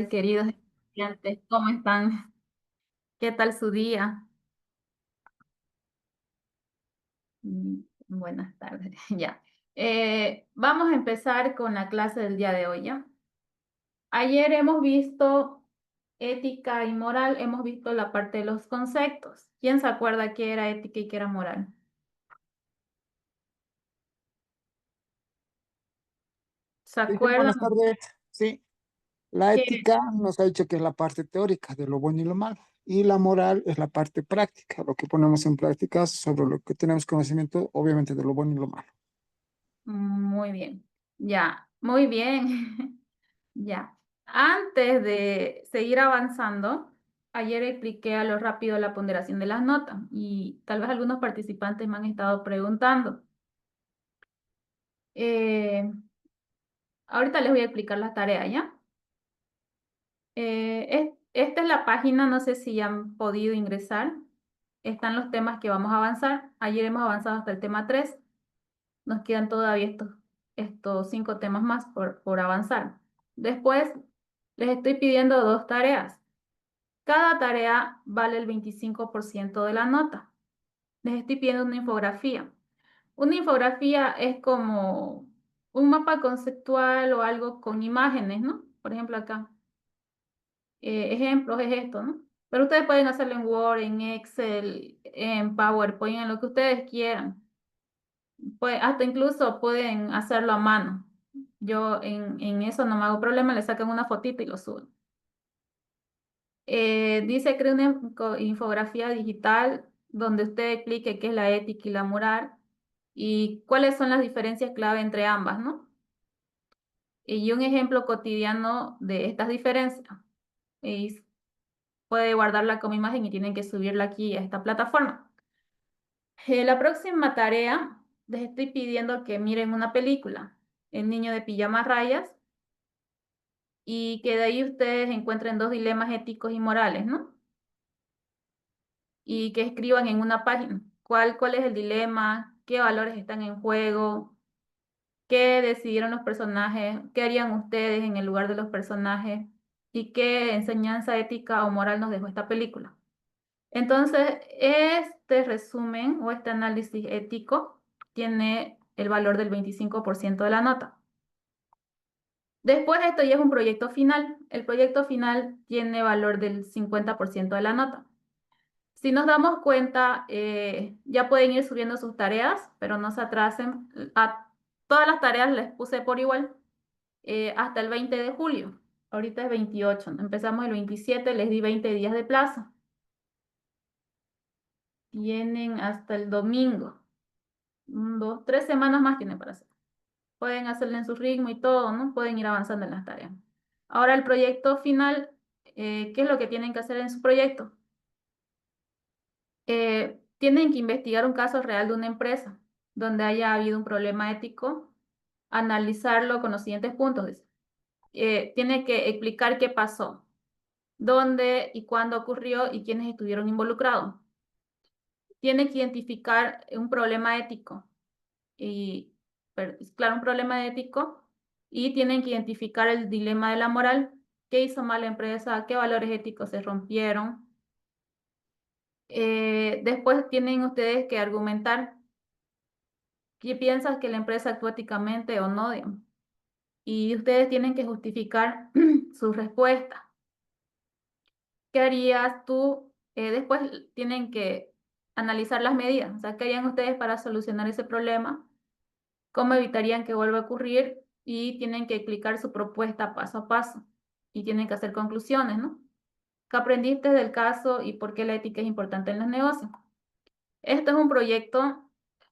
Queridos estudiantes, ¿cómo están? ¿Qué tal su día? Buenas tardes, ya. Vamos a empezar con la clase del día de hoy, ¿ya? Ayer hemos visto ética y moral, hemos visto la parte de los conceptos. ¿Quién se acuerda qué era ética y qué era moral? ¿Se Sí, sí, buenas acuerdan tardes. Sí, la que ética nos ha dicho que es la parte teórica de lo bueno y lo malo, y la moral es la parte práctica, lo que ponemos en práctica sobre lo que tenemos conocimiento, obviamente, de lo bueno y lo malo. Muy bien, ya, muy bien. Ya. Antes de seguir avanzando, ayer expliqué a lo rápido la ponderación de las notas y tal vez algunos participantes me han estado preguntando. Eh, Ahorita les voy a explicar las tareas, ¿ya? Esta es la página, no sé si ya han podido ingresar. Están los temas que vamos a avanzar. Ayer hemos avanzado hasta el tema 3. Nos quedan todavía estos 5 temas más por avanzar. Después les estoy pidiendo 2 tareas. Cada tarea vale el 25% de la nota. Les estoy pidiendo una infografía. Una infografía es como un mapa conceptual o algo con imágenes, ¿no? Por ejemplo, acá. Ejemplos es esto, ¿no? Pero ustedes pueden hacerlo en Word, en Excel, en PowerPoint, en lo que ustedes quieran. Pues hasta incluso pueden hacerlo a mano. Yo en eso no me hago problema, le sacan una fotito y lo suben. Dice crea una infografía digital donde usted explique qué es la ética y la moral y cuáles son las diferencias clave entre ambas, ¿no? Y un ejemplo cotidiano de estas diferencias. Y puede guardarla como imagen y tienen que subirla aquí a esta plataforma. La próxima tarea, les estoy pidiendo que miren una película, El niño de pijama rayas, y que de ahí ustedes encuentren 2 dilemas éticos y morales, ¿no? Y que escriban en una página cuál es el dilema, qué valores están en juego, qué decidieron los personajes, qué harían ustedes en el lugar de los personajes y qué enseñanza ética o moral nos dejó esta película. Entonces, este resumen o este análisis ético tiene el valor del 25% de la nota. Después esto ya es un proyecto final. El proyecto final tiene valor del 50% de la nota. Si nos damos cuenta, ya pueden ir subiendo sus tareas, pero no se atrasen. A todas las tareas les puse por igual hasta el 20 de julio. Ahorita es 28, ¿no? Empezamos el 27, les di 20 días de plazo. Tienen hasta el domingo. 2, 3 semanas más tienen para hacer. Pueden hacerlo en su ritmo y todo, ¿no? Pueden ir avanzando en las tareas. Ahora el proyecto final, ¿qué es lo que tienen que hacer en su proyecto? Tienen que investigar un caso real de una empresa donde haya habido un problema ético, analizarlo con los siguientes puntos. Dice. Tiene que explicar qué pasó, dónde y cuándo ocurrió y quiénes estuvieron involucrados. Tiene que identificar un problema ético y, claro, un problema ético y tienen que identificar el dilema de la moral, qué hizo mal la empresa, qué valores éticos se rompieron. Después tienen ustedes que argumentar qué piensas que la empresa actúa éticamente o no, digamos. Y ustedes tienen que justificar su respuesta. ¿Qué harías tú? Después tienen que analizar las medidas, o sea, ¿qué harían ustedes para solucionar ese problema? ¿Cómo evitarían que vuelva a ocurrir? Y tienen que explicar su propuesta paso a paso. Y tienen que hacer conclusiones, ¿no? ¿Qué aprendiste del caso y por qué la ética es importante en los negocios? Esto es un proyecto,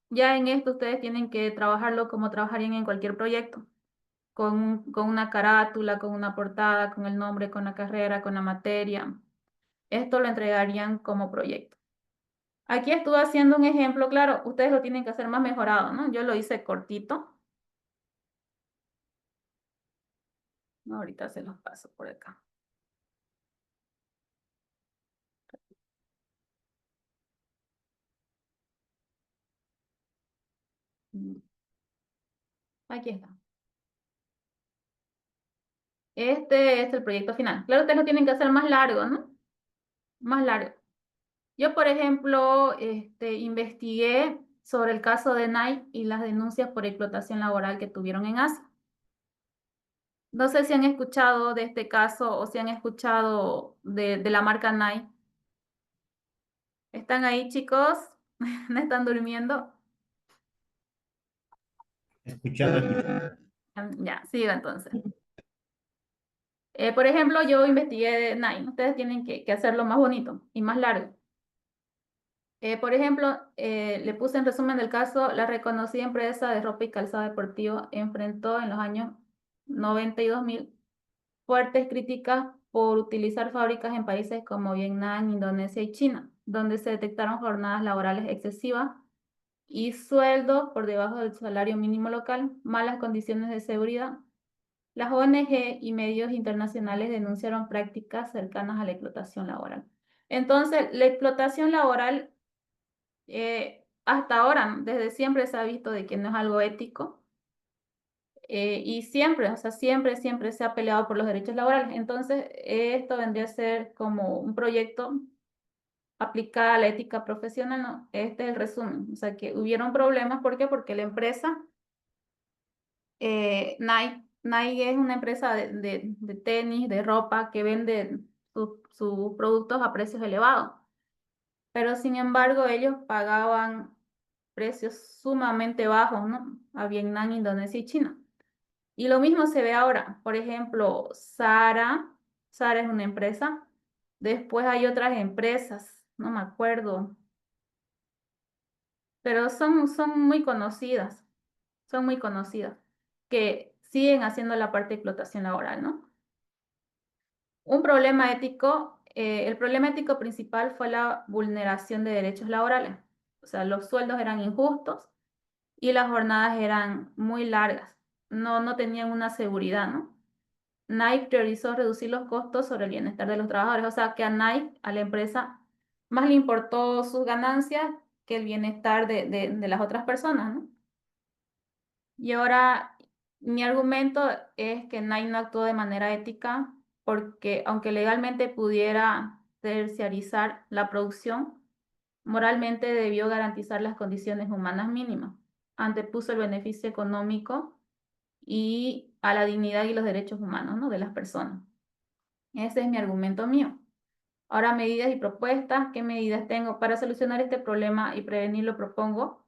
ya en esto ustedes tienen que trabajarlo como trabajarían en cualquier proyecto, con una carátula, con una portada, con el nombre, con la carrera, con la materia. Esto lo entregarían como proyecto. Aquí estuve haciendo un ejemplo, claro, ustedes lo tienen que hacer más mejorado, ¿no? Yo lo hice cortito. No, ahorita se los paso por acá. Mm, Aquí está. Este es el proyecto final. Claro, ustedes lo tienen que hacer más largo, ¿no? Más largo. Yo, por ejemplo, investigué sobre el caso de Nike y las denuncias por explotación laboral que tuvieron en Asia. No sé si han escuchado de este caso o si han escuchado de la marca Nike. ¿Están ahí, chicos? ¿No están durmiendo? Escuchando, escuchando. Ya, sigo entonces. Por ejemplo, yo investigué de Nike. Ustedes tienen que hacerlo más bonito y más largo. Por ejemplo, le puse en resumen del caso, la reconocida empresa de ropa y calzado deportivo enfrentó en los años 90 y 2000 fuertes críticas por utilizar fábricas en países como Vietnam, Indonesia y China, donde se detectaron jornadas laborales excesivas y sueldos por debajo del salario mínimo local, malas condiciones de seguridad. Las ONG y medios internacionales denunciaron prácticas cercanas a la explotación laboral. Entonces, la explotación laboral hasta ahora, desde siempre se ha visto de que no es algo ético y siempre, o sea, siempre se ha peleado por los derechos laborales. Entonces, esto vendría a ser como un proyecto aplicado a la ética profesional, ¿no? Este es el resumen. O sea, que hubieron problemas, ¿por qué? Porque la empresa, Nike es una empresa de tenis, de ropa, que vende sus productos a precios elevados. Pero sin embargo, ellos pagaban precios sumamente bajos, ¿no? A Vietnam, Indonesia y China. Y lo mismo se ve ahora. Por ejemplo, Zara es una empresa. Después hay otras empresas, no me acuerdo, pero son muy conocidas, que siguen haciendo la parte de explotación laboral, ¿no? Un problema ético, el problema ético principal fue la vulneración de derechos laborales. O sea, los sueldos eran injustos y las jornadas eran muy largas. No tenían una seguridad, ¿no? Nike priorizó reducir los costos sobre el bienestar de los trabajadores. O sea, que a Nike, a la empresa, más le importó sus ganancias que el bienestar de las otras personas, ¿no? Y ahora mi argumento es que Nike no actuó de manera ética porque aunque legalmente pudiera terciarizar la producción, moralmente debió garantizar las condiciones humanas mínimas. Antepuso el beneficio económico y a la dignidad y los derechos humanos, ¿no? De las personas. Ese es mi argumento mío. Ahora, medidas y propuestas. ¿Qué medidas tengo para solucionar este problema y prevenirlo? Propongo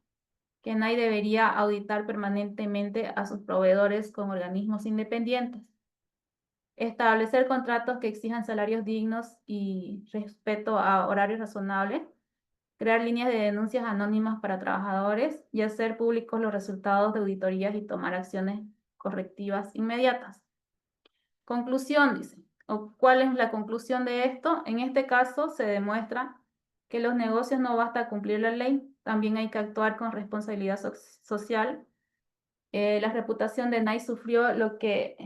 que NAI debería auditar permanentemente a sus proveedores con organismos independientes. Establecer contratos que exijan salarios dignos y respeto a horarios razonables. Crear líneas de denuncias anónimas para trabajadores y hacer públicos los resultados de auditorías y tomar acciones correctivas inmediatas. Conclusión, dice. ¿O cuál es la conclusión de esto? En este caso se demuestra que los negocios no basta cumplir la ley, también hay que actuar con responsabilidad social. La reputación de Nike sufrió, lo que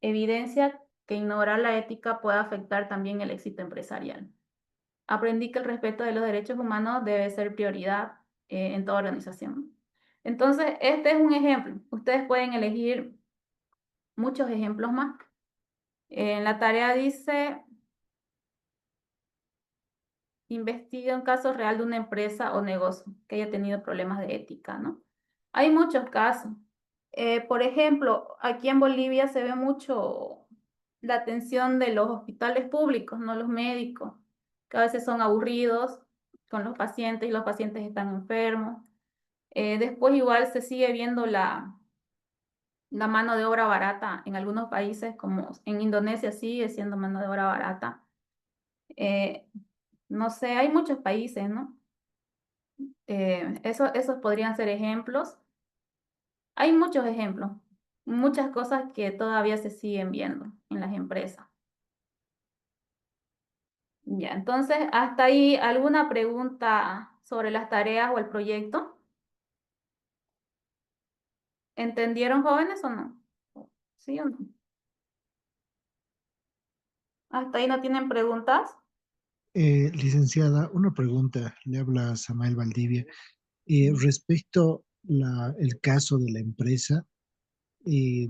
evidencia que ignorar la ética puede afectar también el éxito empresarial. Aprendí que el respeto de los derechos humanos debe ser prioridad en toda organización. Entonces, este es un ejemplo. Ustedes pueden elegir muchos ejemplos más. En la tarea dice, investiga un caso real de una empresa o negocio que haya tenido problemas de ética, ¿no? Hay muchos casos. Por ejemplo, aquí en Bolivia se ve mucho la atención de los hospitales públicos, no los médicos, que a veces son aburridos con los pacientes y los pacientes están enfermos. Después igual se sigue viendo la mano de obra barata en algunos países, como en Indonesia sigue siendo mano de obra barata. No sé, hay muchos países, ¿no? Esos podrían ser ejemplos. Hay muchos ejemplos, muchas cosas que todavía se siguen viendo en las empresas. Ya, entonces, hasta ahí, ¿alguna pregunta sobre las tareas o el proyecto? ¿Entendieron, jóvenes, o no? ¿Sí o no? ¿Hasta ahí no tienen preguntas? Licenciada, una pregunta, le habla Samael Valdivia. Respecto el caso de la empresa, eh,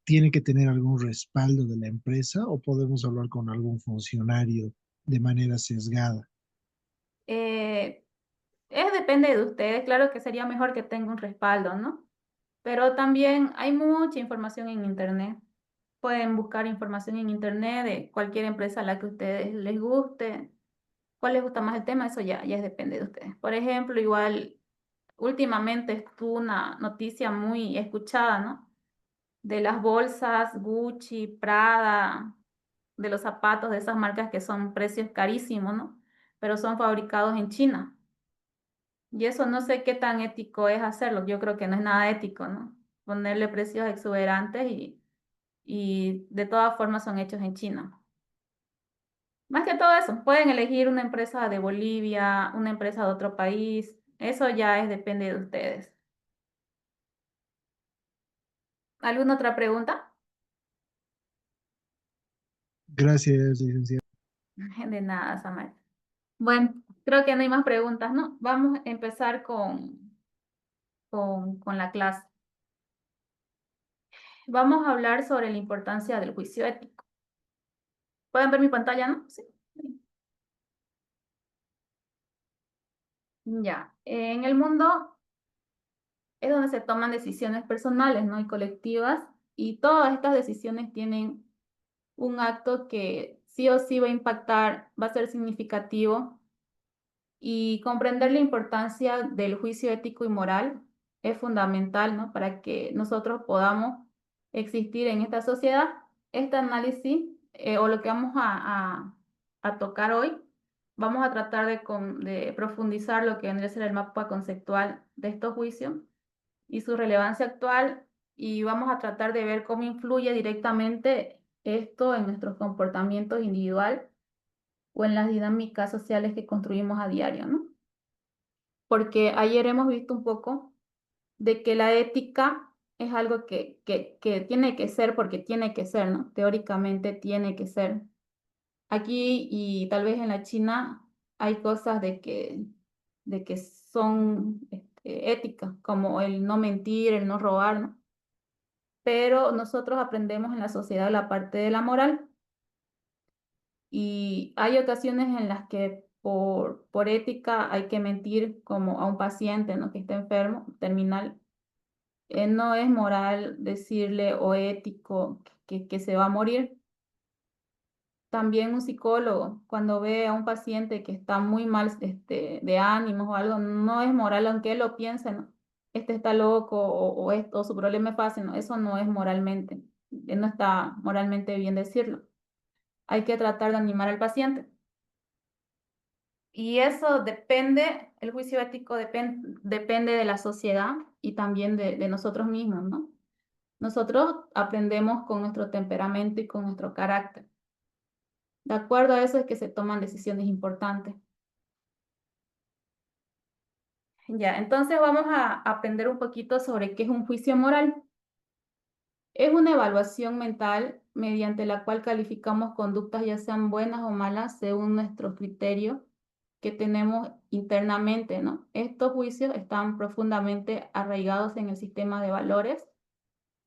¿Tiene que tener algún respaldo de la empresa o podemos hablar con algún funcionario de manera sesgada? Eh, depende de ustedes, claro que sería mejor que tenga un respaldo, ¿no? Pero también hay mucha información en internet. Pueden buscar información en internet de cualquier empresa a la que a ustedes les guste. ¿Cuál les gusta más el tema? Eso ya depende de ustedes. Por ejemplo, igual últimamente estuvo una noticia muy escuchada, ¿no? De las bolsas Gucci, Prada, de los zapatos de esas marcas que son precios carísimos, ¿no? Pero son fabricados en China. Y eso no sé qué tan ético es hacerlo. Yo creo que no es nada ético, ¿no? Ponerle precios exuberantes y de todas formas son hechos en China. Más que todo eso, pueden elegir una empresa de Bolivia, una empresa de otro país. Eso ya depende de ustedes. ¿Alguna otra pregunta? Gracias, licenciada. De nada, Samuel. Bueno, creo que no hay más preguntas, ¿no? Vamos a empezar con la clase. Vamos a hablar sobre la importancia del juicio ético. ¿Pueden ver mi pantalla, no? Sí. Ya. En el mundo es donde se toman decisiones personales, ¿no? Y colectivas, y todas estas decisiones tienen un acto que sí o sí va a impactar, va a ser significativo, y comprender la importancia del juicio ético y moral es fundamental, ¿no? Para que nosotros podamos existir en esta sociedad. Este análisis, o lo que vamos a tocar hoy, vamos a tratar de profundizar lo que vendría a ser el mapa conceptual de estos juicios y su relevancia actual, y vamos a tratar de ver cómo influye directamente esto en nuestros comportamientos individual o en las dinámicas sociales que construimos a diario, ¿no? Porque ayer hemos visto un poco de que la ética es algo que tiene que ser porque tiene que ser, ¿no? Teóricamente tiene que ser. Aquí y tal vez en la China hay cosas de que son éticas, como el no mentir, el no robar, ¿no? Pero nosotros aprendemos en la sociedad la parte de la moral, y hay ocasiones en las que por ética hay que mentir, como a un paciente, ¿no? Que está enfermo, terminal. No es moral decirle o ético que se va a morir. También un psicólogo, cuando ve a un paciente que está muy mal de ánimos o algo, no es moral, aunque él lo piense, ¿no? Este está loco o su problema es fácil, ¿no? Eso no es moralmente, no está moralmente bien decirlo. Hay que tratar de animar al paciente. Y eso depende, el juicio ético depende de la sociedad y también de nosotros mismos, ¿no? Nosotros aprendemos con nuestro temperamento y con nuestro carácter. De acuerdo a eso es que se toman decisiones importantes. Ya, entonces vamos a aprender un poquito sobre qué es un juicio moral. Es una evaluación mental mediante la cual calificamos conductas, ya sean buenas o malas, según nuestros criterios que tenemos internamente, ¿no? Estos juicios están profundamente arraigados en el sistema de valores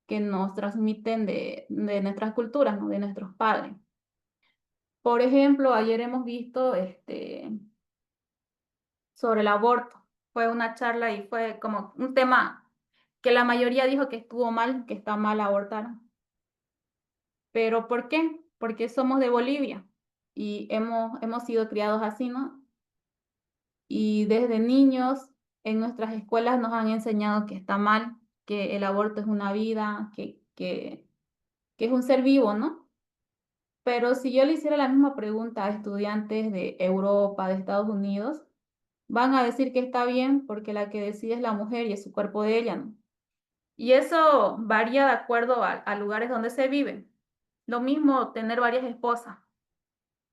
que nos transmiten de nuestras culturas, ¿no? De nuestros padres. Por ejemplo, ayer hemos visto sobre el aborto. Fue una charla y fue como un tema que la mayoría dijo que estuvo mal, que está mal abortar. ¿Pero por qué? Porque somos de Bolivia y hemos sido criados así, ¿no? Y desde niños en nuestras escuelas nos han enseñado que está mal, que el aborto es una vida, que es un ser vivo, ¿no? Pero si yo le hiciera la misma pregunta a estudiantes de Europa, de Estados Unidos, van a decir que está bien porque la que decide es la mujer y es su cuerpo de ella, ¿no? Y eso varía de acuerdo a lugares donde se vive. Lo mismo tener varias esposas.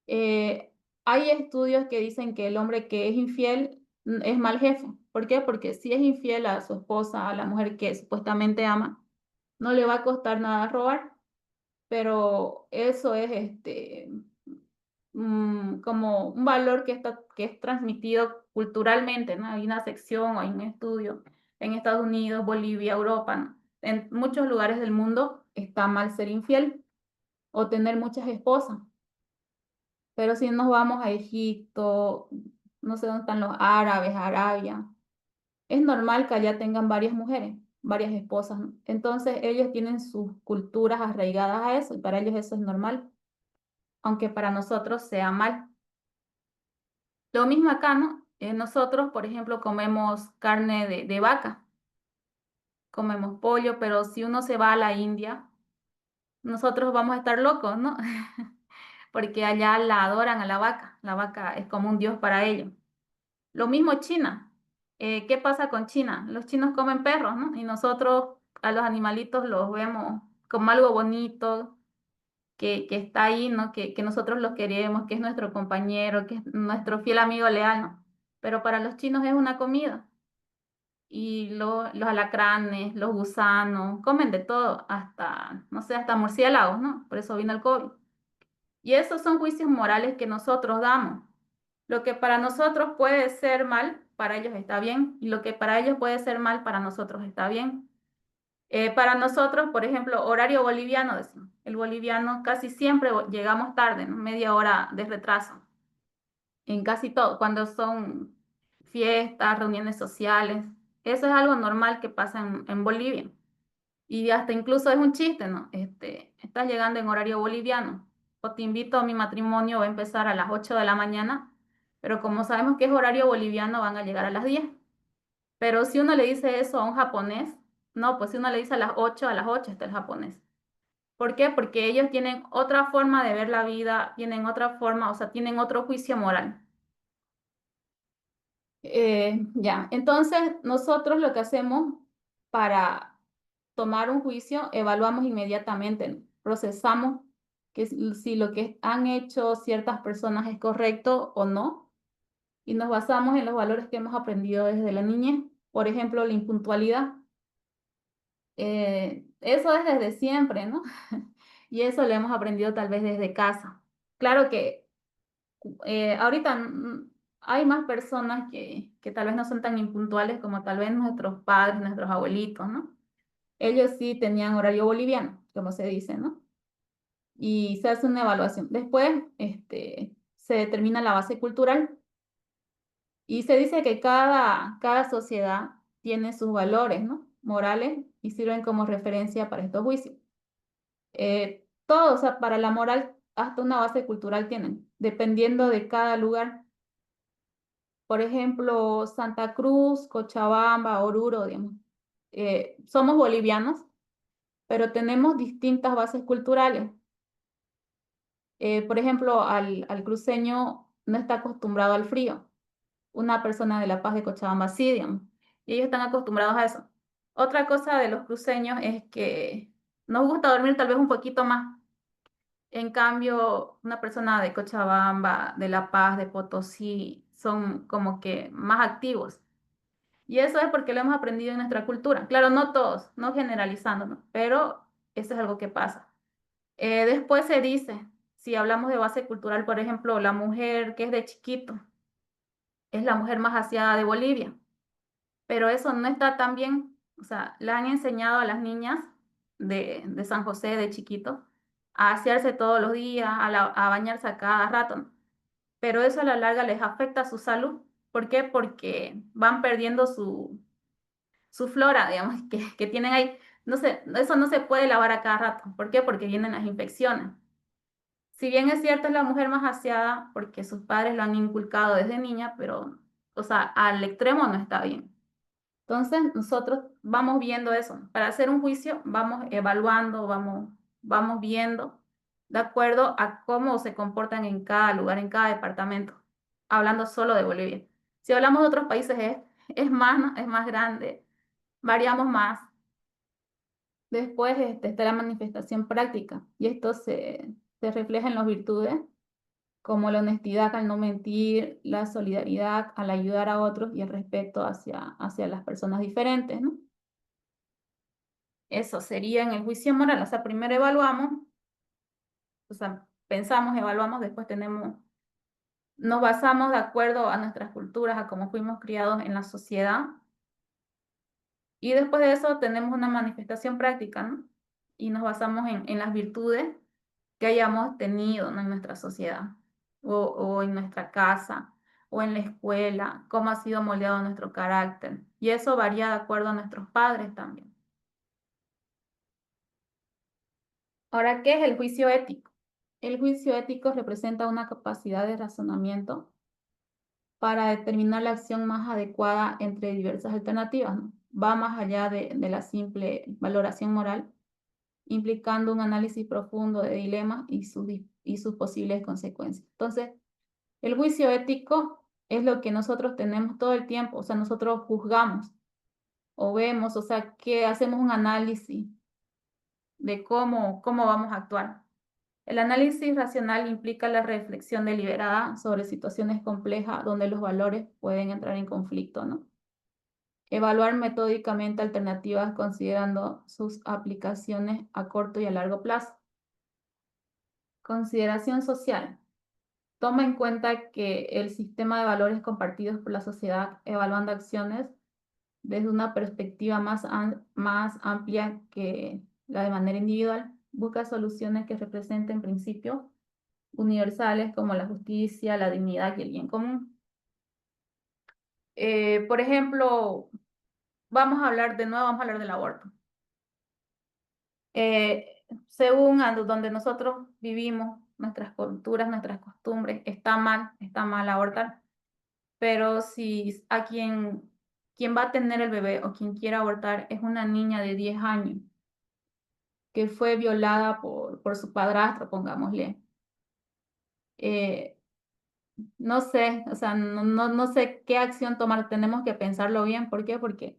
Hay estudios que dicen que el hombre que es infiel es mal jefe. ¿Por qué? Porque si es infiel a su esposa, a la mujer que supuestamente ama, no le va a costar nada robar, pero eso es como un valor que es transmitido culturalmente, ¿no? Hay una sección o hay un estudio en Estados Unidos, Bolivia, Europa, ¿no? en muchos lugares del mundo está mal ser infiel o tener muchas esposas. Pero si nos vamos a Egipto, no sé dónde están los árabes, Arabia, es normal que allá tengan varias mujeres, varias esposas, ¿no? Entonces ellos tienen sus culturas arraigadas a eso y para ellos eso es normal, aunque para nosotros sea mal. Lo mismo acá, ¿no? Nosotros, por ejemplo, comemos carne de vaca, comemos pollo, pero si uno se va a la India, nosotros vamos a estar locos, ¿no? Porque allá la adoran a la vaca es como un dios para ellos. Lo mismo China. ¿Qué pasa con China? Los chinos comen perros, ¿no? Y nosotros a los animalitos los vemos como algo bonito, que está ahí, ¿no? Que nosotros los queremos, que es nuestro compañero, que es nuestro fiel amigo leal, ¿no? Pero para los chinos es una comida. Y los alacranes, los gusanos, comen de todo, hasta, no sé, hasta murciélagos, ¿no? Por eso vino el COVID. Y esos son juicios morales que nosotros damos. Lo que para nosotros puede ser mal, para ellos está bien, y lo que para ellos puede ser mal, para nosotros está bien. Para nosotros, por ejemplo, horario boliviano, decimos. El boliviano casi siempre llegamos tarde, ¿no? Media hora de retraso. En casi todo, cuando son fiestas, reuniones sociales. Eso es algo normal que pasa en Bolivia. Y hasta incluso es un chiste, ¿no? Estás llegando en horario boliviano o te invito a mi matrimonio, va a empezar a las 8 de la mañana, pero como sabemos que es horario boliviano, van a llegar a las 10. Pero si uno le dice eso a un japonés, no, pues si uno le dice a las 8 está el japonés. ¿Por qué? Porque ellos tienen otra forma de ver la vida, tienen otra forma, o sea, tienen otro juicio moral. Ya, entonces nosotros lo que hacemos para tomar un juicio, evaluamos inmediatamente, ¿no? Procesamos que si lo que han hecho ciertas personas es correcto o no, y nos basamos en los valores que hemos aprendido desde la niñez. Por ejemplo, la impuntualidad. Eso es desde siempre, ¿no? Y eso lo hemos aprendido tal vez desde casa. Claro que ahorita hay más personas que tal vez no son tan impuntuales como tal vez nuestros padres, nuestros abuelitos, ¿no? Ellos sí tenían horario boliviano, como se dice, ¿no? Y se hace una evaluación. Después, se determina la base cultural y se dice que cada sociedad tiene sus valores, ¿no? Morales y sirven como referencia para estos juicios. Todo, o sea, para la moral, hasta una base cultural tienen, dependiendo de cada lugar. Por ejemplo, Santa Cruz, Cochabamba, Oruro, digamos. Somos bolivianos, pero tenemos distintas bases culturales. Por ejemplo, al cruceño no está acostumbrado al frío. Una persona de La Paz de Cochabamba sí, digamos. Y ellos están acostumbrados a eso. Otra cosa de los cruceños es que nos gusta dormir tal vez un poquito más. En cambio, una persona de Cochabamba, de La Paz, de Potosí, son como que más activos. Y eso es porque lo hemos aprendido en nuestra cultura. Claro, no todos, no generalizándonos, pero eso es algo que pasa. Después se dice, si hablamos de base cultural, por ejemplo, la mujer que es de chiquito es la mujer más aseada de Bolivia, pero eso no está tan bien. O sea, le han enseñado a las niñas de San José de chiquito a asearse todos los días, a bañarse a cada rato, ¿no? Pero eso a la larga les afecta a su salud. ¿Por qué? Porque van perdiendo su flora, digamos, que tienen ahí. No sé, eso no se puede lavar a cada rato. ¿Por qué? Porque vienen las infecciones. Si bien es cierto, es la mujer más aseada porque sus padres lo han inculcado desde niña, pero, o sea, al extremo no está bien. Entonces, nosotros vamos viendo eso. Para hacer un juicio, vamos evaluando, vamos viendo de acuerdo a cómo se comportan en cada lugar, en cada departamento, hablando solo de Bolivia. Si hablamos de otros países, es más, ¿no? Es más grande, variamos más. Después está la manifestación práctica y esto se refleja en las virtudes como la honestidad al no mentir, la solidaridad al ayudar a otros y el respeto hacia las personas diferentes, ¿no? Eso sería en el juicio moral. O sea, primero evaluamos, o sea, pensamos, evaluamos, después nos basamos de acuerdo a nuestras culturas, a cómo fuimos criados en la sociedad Y después de eso tenemos una manifestación práctica, ¿no? Y nos basamos en las virtudes que hayamos tenido, ¿no? En nuestra sociedad, o en nuestra casa, o en la escuela, cómo ha sido moldeado nuestro carácter. Y eso varía de acuerdo a nuestros padres también. Ahora, ¿qué es el juicio ético? El juicio ético representa una capacidad de razonamiento para determinar la acción más adecuada entre diversas alternativas, ¿no? Va más allá de la simple valoración moral, implicando un análisis profundo de dilemas y sus posibles consecuencias. Entonces, el juicio ético es lo que nosotros tenemos todo el tiempo, o sea, nosotros juzgamos o vemos, o sea, que hacemos un análisis de cómo vamos a actuar. El análisis racional implica la reflexión deliberada sobre situaciones complejas donde los valores pueden entrar en conflicto, ¿no? Evaluar metódicamente alternativas considerando sus aplicaciones a corto y a largo plazo. Consideración social. Toma en cuenta que el sistema de valores compartidos por la sociedad, evaluando acciones desde una perspectiva más amplia que la de manera individual, busca soluciones que representen principios universales como la justicia, la dignidad y el bien común. Por ejemplo, vamos a hablar del aborto. Según donde nosotros vivimos, nuestras culturas, nuestras costumbres, está mal abortar. Pero si a quien va a tener el bebé o quien quiera abortar es una niña de 10 años que fue violada por su padrastro, pongámosle. No sé, o sea, no sé qué acción tomar, tenemos que pensarlo bien. ¿Por qué? Porque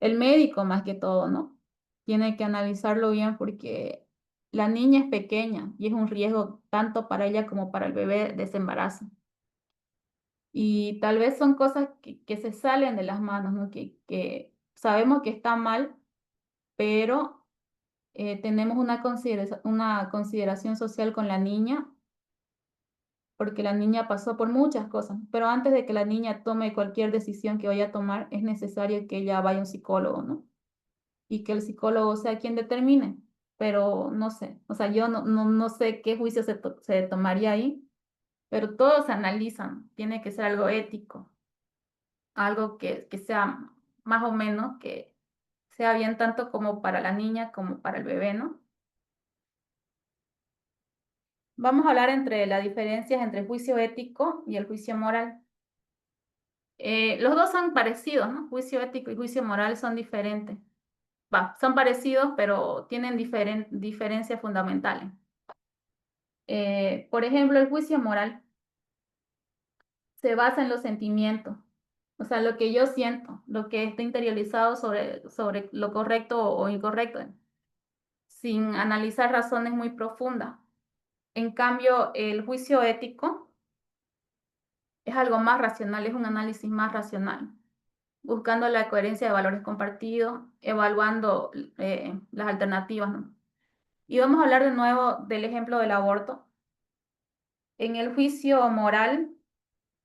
el médico más que todo, ¿no? Tiene que analizarlo bien porque la niña es pequeña y es un riesgo tanto para ella como para el bebé de ese embarazo. Y tal vez son cosas que se salen de las manos, ¿no? Que sabemos que está mal, pero tenemos una consideración social con la niña, porque la niña pasó por muchas cosas. Pero antes de que la niña tome cualquier decisión que vaya a tomar, es necesario que ella vaya a un psicólogo, ¿no? Y que el psicólogo sea quien determine. Pero no sé, o sea, yo no sé qué juicio se tomaría ahí, pero todos se analizan, tiene que ser algo ético. Algo que sea más o menos, que sea bien tanto como para la niña como para el bebé, ¿no? Vamos a hablar entre las diferencias entre el juicio ético y el juicio moral. Los dos son parecidos, ¿no? Juicio ético y juicio moral son diferentes. Son parecidos, pero tienen diferencias fundamentales. Por ejemplo, el juicio moral se basa en los sentimientos, o sea, lo que yo siento, lo que está interiorizado sobre lo correcto o incorrecto, sin analizar razones muy profundas. En cambio, el juicio ético es algo más racional, es un análisis más racional, buscando la coherencia de valores compartidos, evaluando las alternativas, ¿no? Y vamos a hablar de nuevo del ejemplo del aborto. En el juicio moral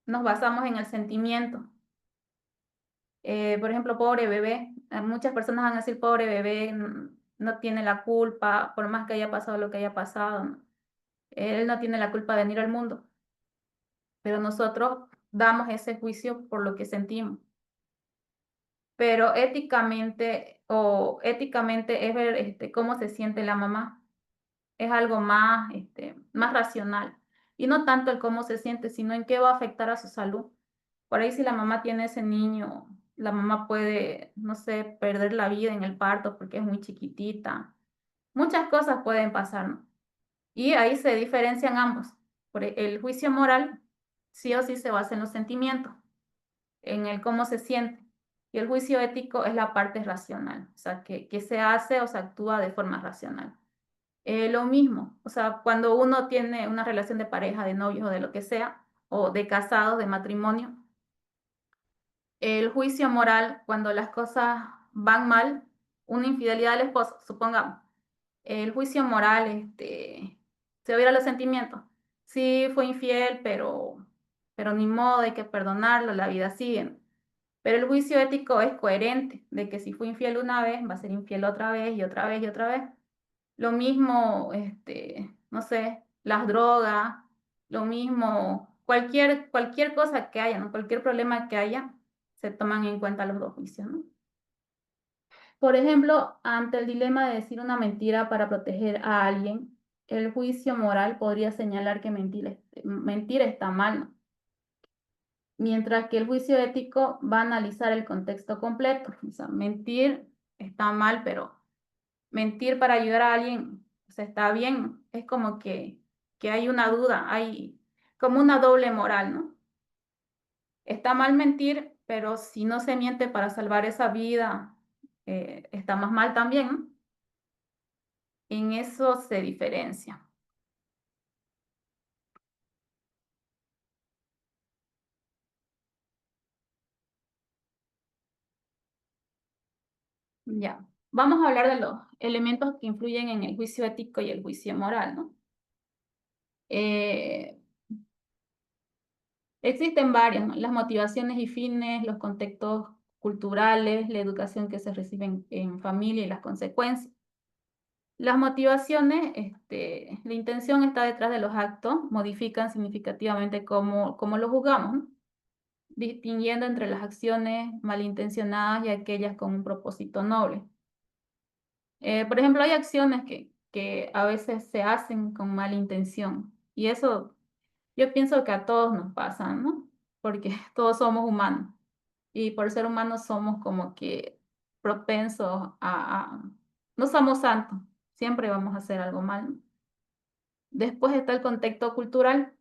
nos basamos en el sentimiento. Por ejemplo, pobre bebé. Muchas personas van a decir, pobre bebé, no tiene la culpa, por más que haya pasado lo que haya pasado, ¿no? Él no tiene la culpa de venir al mundo, pero nosotros damos ese juicio por lo que sentimos. Pero éticamente es ver cómo se siente la mamá. Es algo más racional. Y no tanto el cómo se siente, sino en qué va a afectar a su salud. Por ahí si la mamá tiene ese niño, la mamá puede, no sé, perder la vida en el parto porque es muy chiquitita. Muchas cosas pueden pasar, ¿no? Y ahí se diferencian ambos. El juicio moral sí o sí se basa en los sentimientos, en el cómo se siente. Y el juicio ético es la parte racional, o sea, que se hace o se actúa de forma racional. Lo mismo, o sea, cuando uno tiene una relación de pareja, de novios o de lo que sea, o de casados, de matrimonio, el juicio moral, cuando las cosas van mal, una infidelidad del esposo, supongamos, el juicio moral se va a ir a los sentimientos. Sí, fue infiel, pero ni modo, hay que perdonarlo, la vida sigue. Pero el juicio ético es coherente, de que si fue infiel una vez, va a ser infiel otra vez y otra vez y otra vez. Lo mismo, no sé, las drogas, lo mismo, cualquier cosa que haya, ¿no? Cualquier problema que haya, se toman en cuenta los dos juicios, ¿no? Por ejemplo, ante el dilema de decir una mentira para proteger a alguien, el juicio moral podría señalar que mentir está mal, ¿no? Mientras que el juicio ético va a analizar el contexto completo. O sea, mentir está mal, pero mentir para ayudar a alguien, o sea, está bien. Es como que hay una duda, hay como una doble moral, ¿no? Está mal mentir, pero si no se miente para salvar esa vida, está más mal también, ¿no? En eso se diferencia. Ya. Vamos a hablar de los elementos que influyen en el juicio ético y el juicio moral, ¿no? Existen varias, ¿no? Las motivaciones y fines, los contextos culturales, la educación que se recibe en familia y las consecuencias. Las motivaciones, la intención está detrás de los actos, modifican significativamente cómo los juzgamos, ¿no? Distinguiendo entre las acciones malintencionadas y aquellas con un propósito noble. Por ejemplo, hay acciones que a veces se hacen con mala intención y eso yo pienso que a todos nos pasa, ¿no? Porque todos somos humanos y por ser humanos somos como que propensos no somos santos, siempre vamos a hacer algo mal, ¿no? Después está el contexto cultural.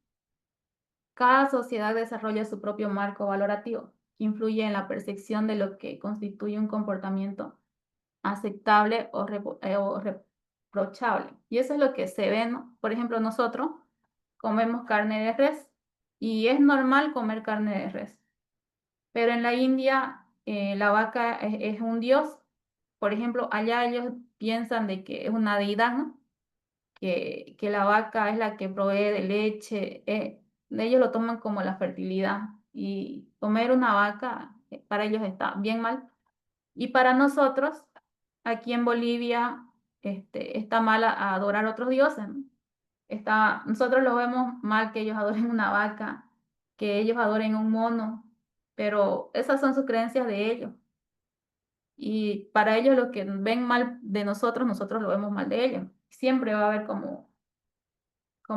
Cada sociedad desarrolla su propio marco valorativo, que influye en la percepción de lo que constituye un comportamiento aceptable o reprochable. Y eso es lo que se ve, ¿no? Por ejemplo, nosotros comemos carne de res y es normal comer carne de res. Pero en la India la vaca es un dios. Por ejemplo, allá ellos piensan de que es una deidad, ¿no? Que la vaca es la que provee de leche. Ellos lo toman como la fertilidad. Y comer una vaca para ellos está bien mal. Y para nosotros, aquí en Bolivia, está mal a adorar otros dioses, ¿no? Nosotros lo vemos mal que ellos adoren una vaca, que ellos adoren un mono, pero esas son sus creencias de ellos. Y para ellos lo que ven mal de nosotros, nosotros lo vemos mal de ellos. Siempre va a haber como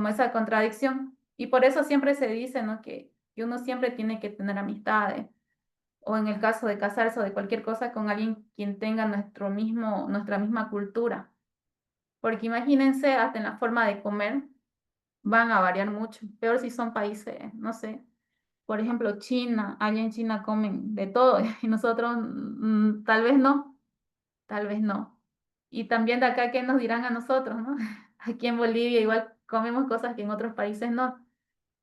esa contradicción. Y por eso siempre se dice, ¿no? Que uno siempre tiene que tener amistades, o en el caso de casarse o de cualquier cosa con alguien quien tenga nuestra misma cultura. Porque imagínense, hasta en la forma de comer van a variar mucho. Peor si son países, no sé, por ejemplo, China, allá en China comen de todo y nosotros tal vez no, tal vez no. Y también de acá, ¿qué nos dirán a nosotros, no? Aquí en Bolivia igual comemos cosas que en otros países no,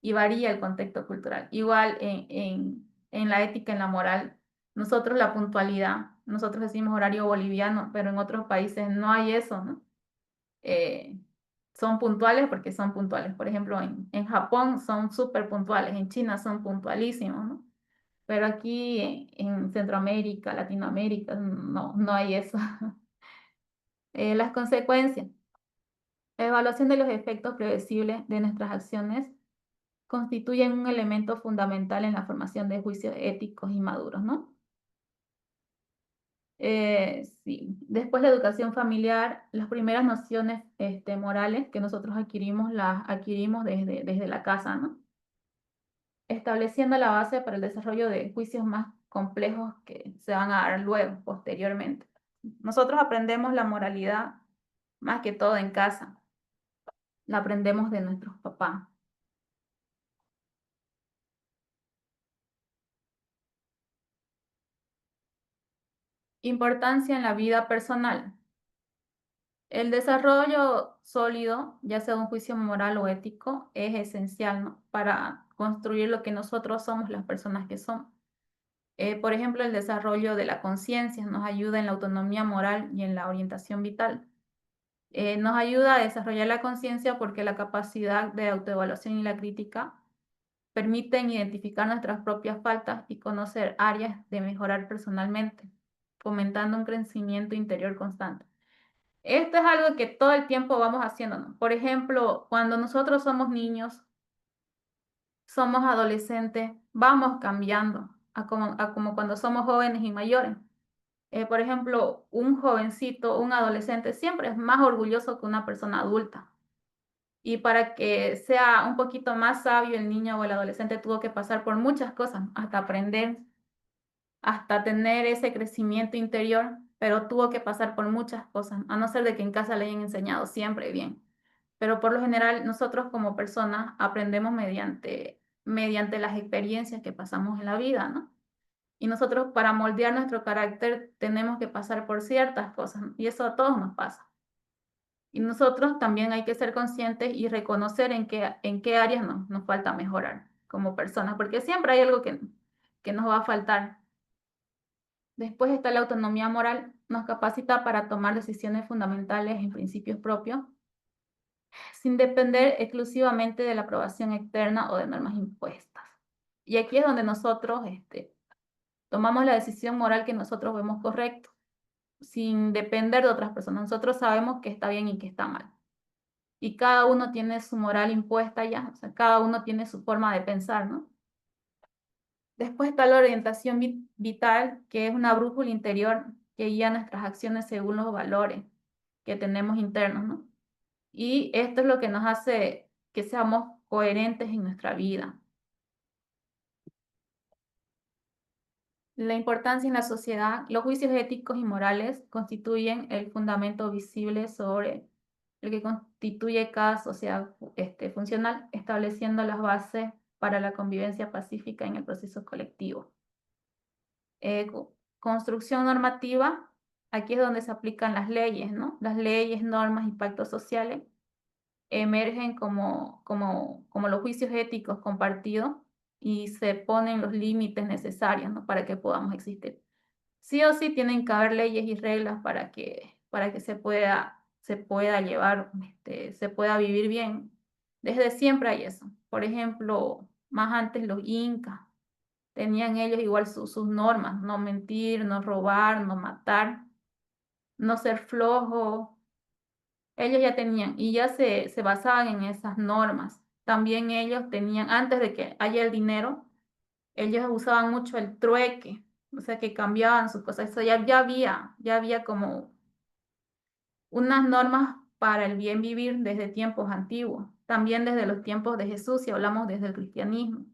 y varía el contexto cultural. Igual en la ética, en la moral, nosotros la puntualidad, nosotros decimos horario boliviano, pero en otros países no hay eso, ¿no? Eh, son puntuales porque son puntuales. Por ejemplo, en Japón son súper puntuales, en China son puntualísimos, ¿no? Pero aquí en Centroamérica, Latinoamérica, no hay eso. Las consecuencias. Evaluación de los efectos previsibles de nuestras acciones constituyen un elemento fundamental en la formación de juicios éticos y maduros, ¿no? Sí. Después la educación familiar, las primeras nociones morales que nosotros adquirimos, las adquirimos desde la casa, ¿no? Estableciendo la base para el desarrollo de juicios más complejos que se van a dar luego, posteriormente. Nosotros aprendemos la moralidad más que todo en casa, la aprendemos de nuestros papás. Importancia en la vida personal. El desarrollo sólido, ya sea un juicio moral o ético, es esencial, ¿no? Para construir lo que nosotros somos, las personas que somos. Por ejemplo, el desarrollo de la conciencia nos ayuda en la autonomía moral y en la orientación vital. Nos ayuda a desarrollar la conciencia porque la capacidad de autoevaluación y la crítica permiten identificar nuestras propias faltas y conocer áreas de mejorar personalmente, fomentando un crecimiento interior constante. Esto es algo que todo el tiempo vamos haciendo, ¿no? Por ejemplo, cuando nosotros somos niños, somos adolescentes, vamos cambiando a como cuando somos jóvenes y mayores. Por ejemplo, un jovencito, un adolescente, siempre es más orgulloso que una persona adulta. Y para que sea un poquito más sabio el niño o el adolescente tuvo que pasar por muchas cosas, hasta aprender, hasta tener ese crecimiento interior, pero tuvo que pasar por muchas cosas, a no ser de que en casa le hayan enseñado siempre bien. Pero por lo general nosotros como personas aprendemos mediante las experiencias que pasamos en la vida, ¿no? Y nosotros para moldear nuestro carácter tenemos que pasar por ciertas cosas, ¿no? Y eso a todos nos pasa. Y nosotros también hay que ser conscientes y reconocer en qué áreas nos falta mejorar como personas, porque siempre hay algo que nos va a faltar. Después está la autonomía moral, nos capacita para tomar decisiones fundamentales en principios propios, sin depender exclusivamente de la aprobación externa o de normas impuestas. Y aquí es donde nosotros tomamos la decisión moral que nosotros vemos correcto, sin depender de otras personas. Nosotros sabemos qué está bien y qué está mal. Y cada uno tiene su moral impuesta ya, o sea, cada uno tiene su forma de pensar, ¿no? Después está la orientación vital, que es una brújula interior que guía nuestras acciones según los valores que tenemos internos, ¿no? Y esto es lo que nos hace que seamos coherentes en nuestra vida. La importancia en la sociedad, los juicios éticos y morales constituyen el fundamento visible sobre el que constituye cada sociedad funcional, estableciendo las bases para la convivencia pacífica en el proceso colectivo. Construcción normativa, aquí es donde se aplican las leyes, ¿no? Las leyes, normas y pactos sociales emergen como los juicios éticos compartidos y se ponen los límites necesarios, ¿no? Para que podamos existir. Sí o sí tienen que haber leyes y reglas para que se pueda llevar, se pueda vivir bien. Desde siempre hay eso. Por ejemplo, más antes los incas tenían ellos igual sus normas, no mentir, no robar, no matar, no ser flojo. Ellos ya tenían y ya se basaban en esas normas. También ellos tenían, antes de que haya el dinero, ellos usaban mucho el trueque, o sea que cambiaban sus cosas. Eso ya había como unas normas para el bien vivir desde tiempos antiguos, también desde los tiempos de Jesús, si hablamos desde el cristianismo.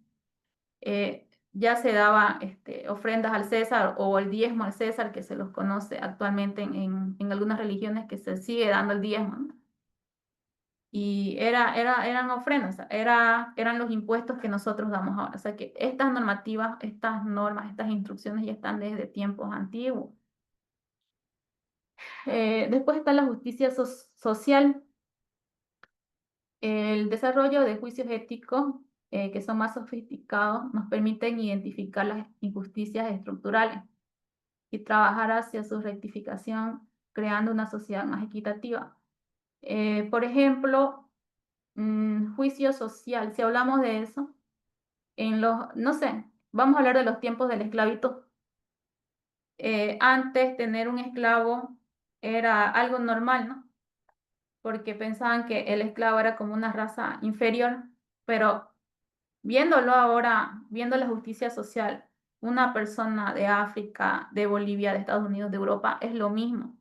Ya se daba ofrendas al César o el diezmo al César, que se los conoce actualmente en algunas religiones que se sigue dando el diezmo, ¿no? Y eran ofrendas, eran los impuestos que nosotros damos ahora. O sea que estas normativas, estas normas, estas instrucciones ya están desde tiempos antiguos. Después está la justicia social, el desarrollo de juicios éticos que son más sofisticados nos permiten identificar las injusticias estructurales y trabajar hacia su rectificación, creando una sociedad más equitativa. Por ejemplo, juicio social, si hablamos de eso, no sé, vamos a hablar de los tiempos del esclavito. Antes tener un esclavo era algo normal, ¿no? Porque pensaban que el esclavo era como una raza inferior, pero viéndolo ahora, viendo la justicia social, una persona de África, de Bolivia, de Estados Unidos, de Europa, es lo mismo.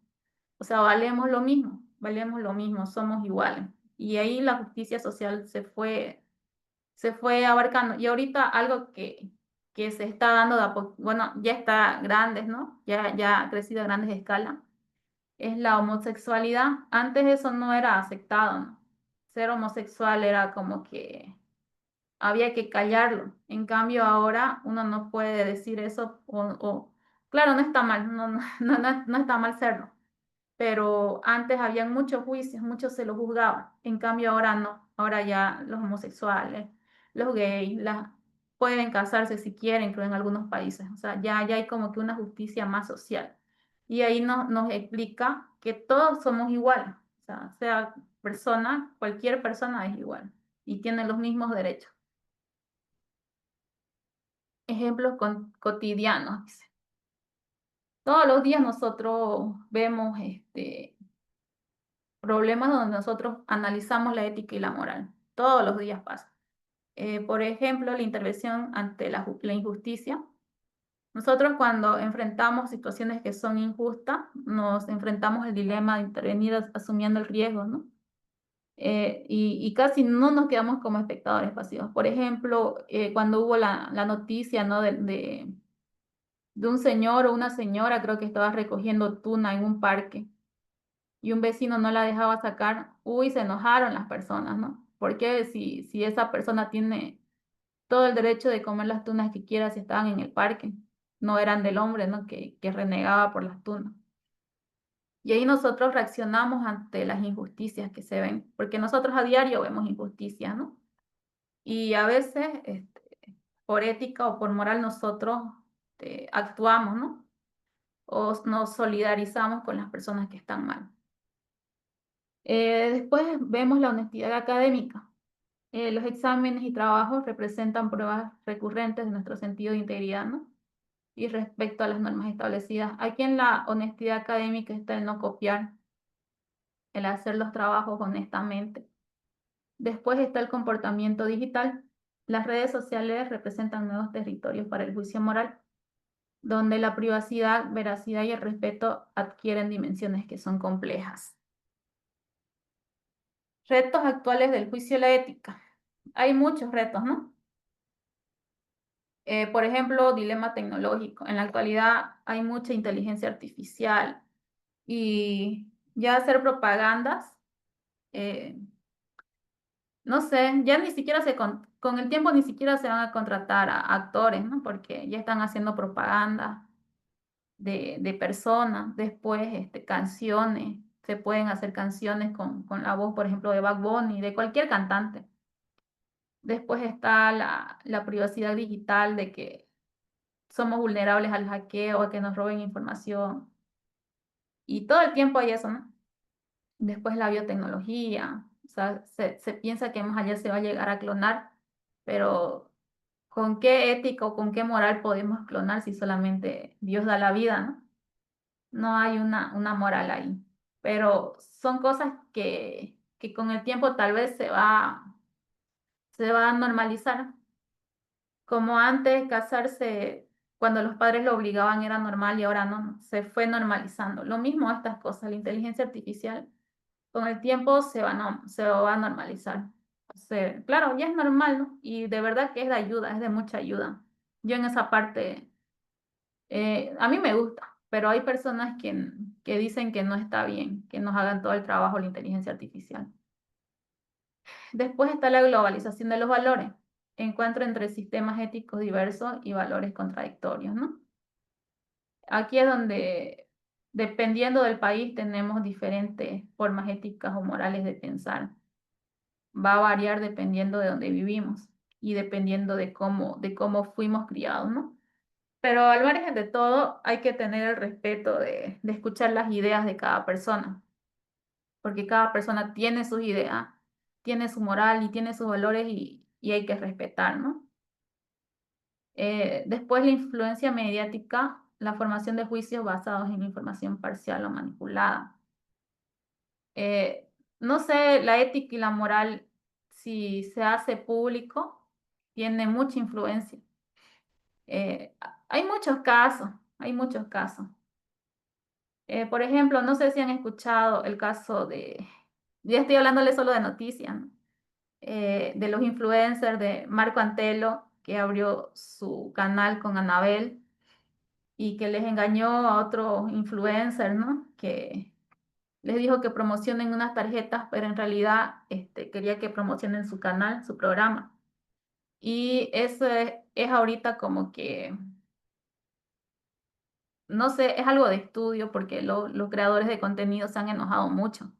O sea, valemos lo mismo, somos iguales. Y ahí la justicia social se fue abarcando. Y ahorita algo que se está dando de a poco, bueno, ya está grandes, ¿no? Ya ha crecido a grandes escalas, es la homosexualidad. Antes eso no era aceptado, ¿no? Ser homosexual era como que había que callarlo. En cambio, ahora uno no puede decir eso claro, no está mal, no está mal serlo, pero antes habían muchos juicios, muchos se los juzgaban. En cambio, ahora no. Ahora ya los homosexuales, los gays, pueden casarse si quieren, creo, en algunos países. O sea, ya hay como que una justicia más social. Y ahí nos explica que todos somos iguales. O sea persona, cualquier persona es igual y tiene los mismos derechos. ejemplos cotidianos, dice. Todos los días nosotros vemos problemas donde nosotros analizamos la ética y la moral. Todos los días pasa. Por ejemplo, la intervención ante la injusticia. Nosotros cuando enfrentamos situaciones que son injustas, nos enfrentamos al dilema de intervenir asumiendo el riesgo, ¿no? Y casi no nos quedamos como espectadores pasivos. Por ejemplo, cuando hubo la noticia, ¿no? de un señor o una señora, creo que estaba recogiendo tuna en un parque y un vecino no la dejaba sacar, uy, se enojaron las personas, ¿no? Porque si esa persona tiene todo el derecho de comer las tunas que quiera si estaban en el parque, no eran del hombre, ¿no? Que renegaba por las tunas. Y ahí nosotros reaccionamos ante las injusticias que se ven, porque nosotros a diario vemos injusticias, ¿no? Y a veces, por ética o por moral, nosotros actuamos, ¿no? O nos solidarizamos con las personas que están mal. Después vemos la honestidad académica. Los exámenes y trabajos representan pruebas recurrentes de nuestro sentido de integridad, ¿no? Y respecto a las normas establecidas. Aquí en la honestidad académica está el no copiar, el hacer los trabajos honestamente. Después está el comportamiento digital. Las redes sociales representan nuevos territorios para el juicio moral, donde la privacidad, veracidad y el respeto adquieren dimensiones que son complejas. Retos actuales del juicio y la ética. Hay muchos retos, ¿no? Por ejemplo, dilema tecnológico. En la actualidad hay mucha inteligencia artificial y ya hacer propagandas, no sé, ya ni siquiera con el tiempo ni siquiera se van a contratar a actores, ¿no? Porque ya están haciendo propaganda de personas, después canciones, se pueden hacer canciones con la voz, por ejemplo, de Bad Bunny, de cualquier cantante. Después está la privacidad digital, de que somos vulnerables al hackeo, a que nos roben información. Y todo el tiempo hay eso, ¿no? Después la biotecnología, o sea, se piensa que más allá se va a llegar a clonar, pero ¿con qué ética o con qué moral podemos clonar si solamente Dios da la vida, ¿no? No hay una moral ahí. Pero son cosas que con el tiempo tal vez se va a normalizar. Como antes casarse cuando los padres lo obligaban era normal y ahora no, se fue normalizando. Lo mismo estas cosas, la inteligencia artificial con el tiempo se va a normalizar. O sea, claro, ya es normal, ¿no? Y de verdad que es de ayuda, es de mucha ayuda. Yo en esa parte, a mí me gusta, pero hay personas que dicen que no está bien, que nos hagan todo el trabajo la inteligencia artificial. Después está la globalización de los valores, encuentro entre sistemas éticos diversos y valores contradictorios, ¿no? Aquí es donde, dependiendo del país, tenemos diferentes formas éticas o morales de pensar. Va a variar dependiendo de dónde vivimos y dependiendo de cómo fuimos criados, ¿no? Pero al margen de todo, hay que tener el respeto de escuchar las ideas de cada persona, porque cada persona tiene sus ideas, tiene su moral y tiene sus valores y hay que respetar, ¿no? Después la influencia mediática, la formación de juicios basados en información parcial o manipulada. No sé, la ética y la moral, si se hace público, tiene mucha influencia. Hay muchos casos, hay muchos casos. Por ejemplo, no sé si han escuchado el caso ya estoy hablándole solo de noticias, ¿no? De los influencers de Marco Antelo, que abrió su canal con Anabel y que les engañó a otro influencer, ¿no? Que les dijo que promocionen unas tarjetas, pero en realidad quería que promocionen su canal, su programa. Y eso es ahorita como que, no sé, es algo de estudio porque los creadores de contenido se han enojado mucho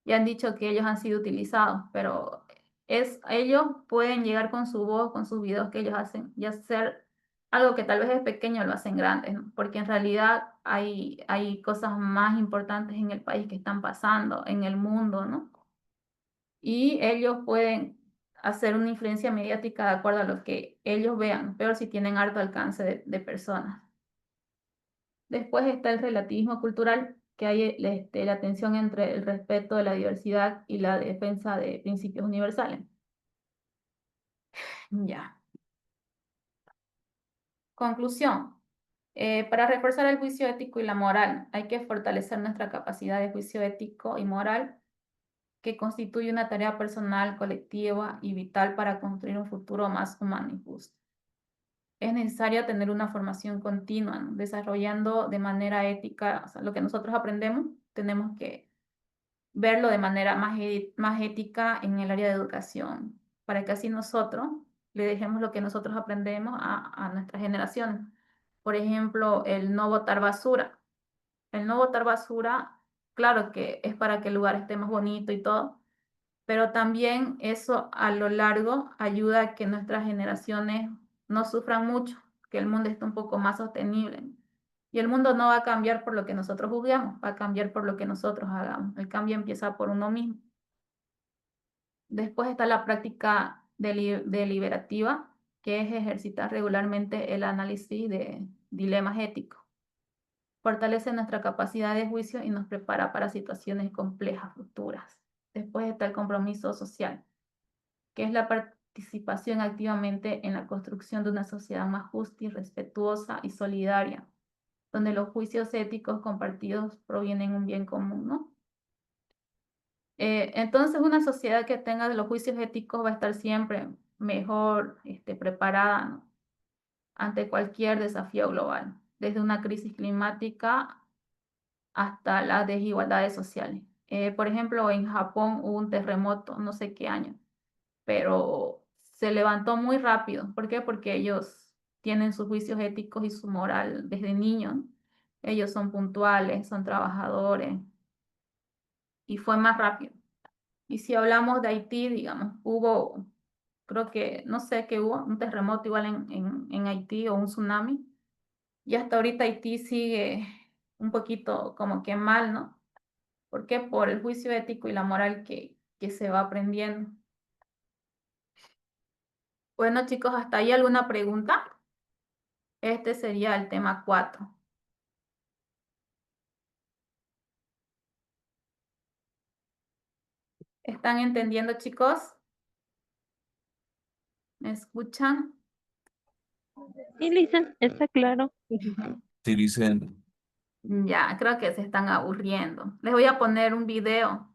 y han dicho que ellos han sido utilizados, pero ellos pueden llegar con su voz, con sus videos que ellos hacen y hacer algo que tal vez es pequeño, lo hacen grande, ¿no? Porque en realidad hay cosas más importantes en el país que están pasando, en el mundo, ¿no? Y ellos pueden hacer una influencia mediática de acuerdo a lo que ellos vean, pero si tienen harto alcance de personas. Después está el relativismo cultural, que hay la tensión entre el respeto de la diversidad y la defensa de principios universales. Ya. Conclusión. Para reforzar el juicio ético y la moral, hay que fortalecer nuestra capacidad de juicio ético y moral, que constituye una tarea personal, colectiva y vital para construir un futuro más humano y justo. Es necesario tener una formación continua, ¿no? Desarrollando de manera ética, o sea, lo que nosotros aprendemos, tenemos que verlo de manera más ética en el área de educación, para que así nosotros le dejemos lo que nosotros aprendemos a nuestra generación. Por ejemplo, el no botar basura. El no botar basura, claro que es para que el lugar esté más bonito y todo, pero también eso a lo largo ayuda a que nuestras generaciones no sufran mucho, que el mundo esté un poco más sostenible. Y el mundo no va a cambiar por lo que nosotros juzguemos, va a cambiar por lo que nosotros hagamos. El cambio empieza por uno mismo. Después está la práctica deliberativa, que es ejercitar regularmente el análisis de dilemas éticos. Fortalece nuestra capacidad de juicio y nos prepara para situaciones complejas futuras. Después está el compromiso social, que es la participación activamente en la construcción de una sociedad más justa y respetuosa y solidaria, donde los juicios éticos compartidos provienen de un bien común, ¿no? Entonces, una sociedad que tenga los juicios éticos va a estar siempre mejor preparada, ¿no?, ante cualquier desafío global, desde una crisis climática hasta las desigualdades sociales. Por ejemplo, en Japón hubo un terremoto, no sé qué año, pero se levantó muy rápido. ¿Por qué? Porque ellos tienen sus juicios éticos y su moral desde niños. Ellos son puntuales, son trabajadores, y fue más rápido. Y si hablamos de Haití, digamos, hubo, creo que, no sé qué hubo, un terremoto igual en Haití o un tsunami, y hasta ahorita Haití sigue un poquito como que mal, ¿no? ¿Por qué? Por el juicio ético y la moral que se va aprendiendo. Bueno, chicos, ¿hasta ahí alguna pregunta? Este sería el tema 4. ¿Están entendiendo, chicos? ¿Me escuchan? Sí, Lisa, está claro. Sí, dicen. Ya, creo que se están aburriendo. Les voy a poner un video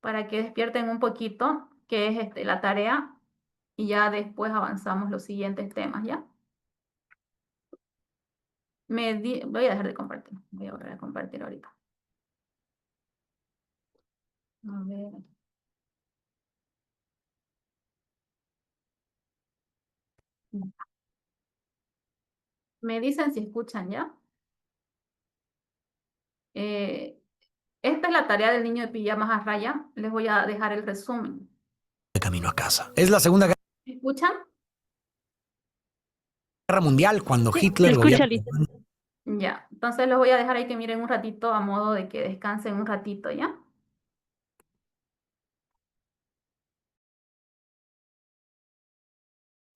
para que despierten un poquito, que es la tarea, y ya después avanzamos los siguientes temas, ¿ya? Voy a dejar de compartir. Voy a volver a compartir ahorita. A ver. Me dicen si escuchan, ¿ya? Esta es la tarea del niño de pijamas a raya. Les voy a dejar el resumen. De camino a casa. Es la Segunda ¿Escuchan? Guerra Mundial cuando Sí, Hitler se escucha, gobierna. Lisa. Ya, entonces los voy a dejar ahí que miren un ratito a modo de que descansen un ratito, ¿ya?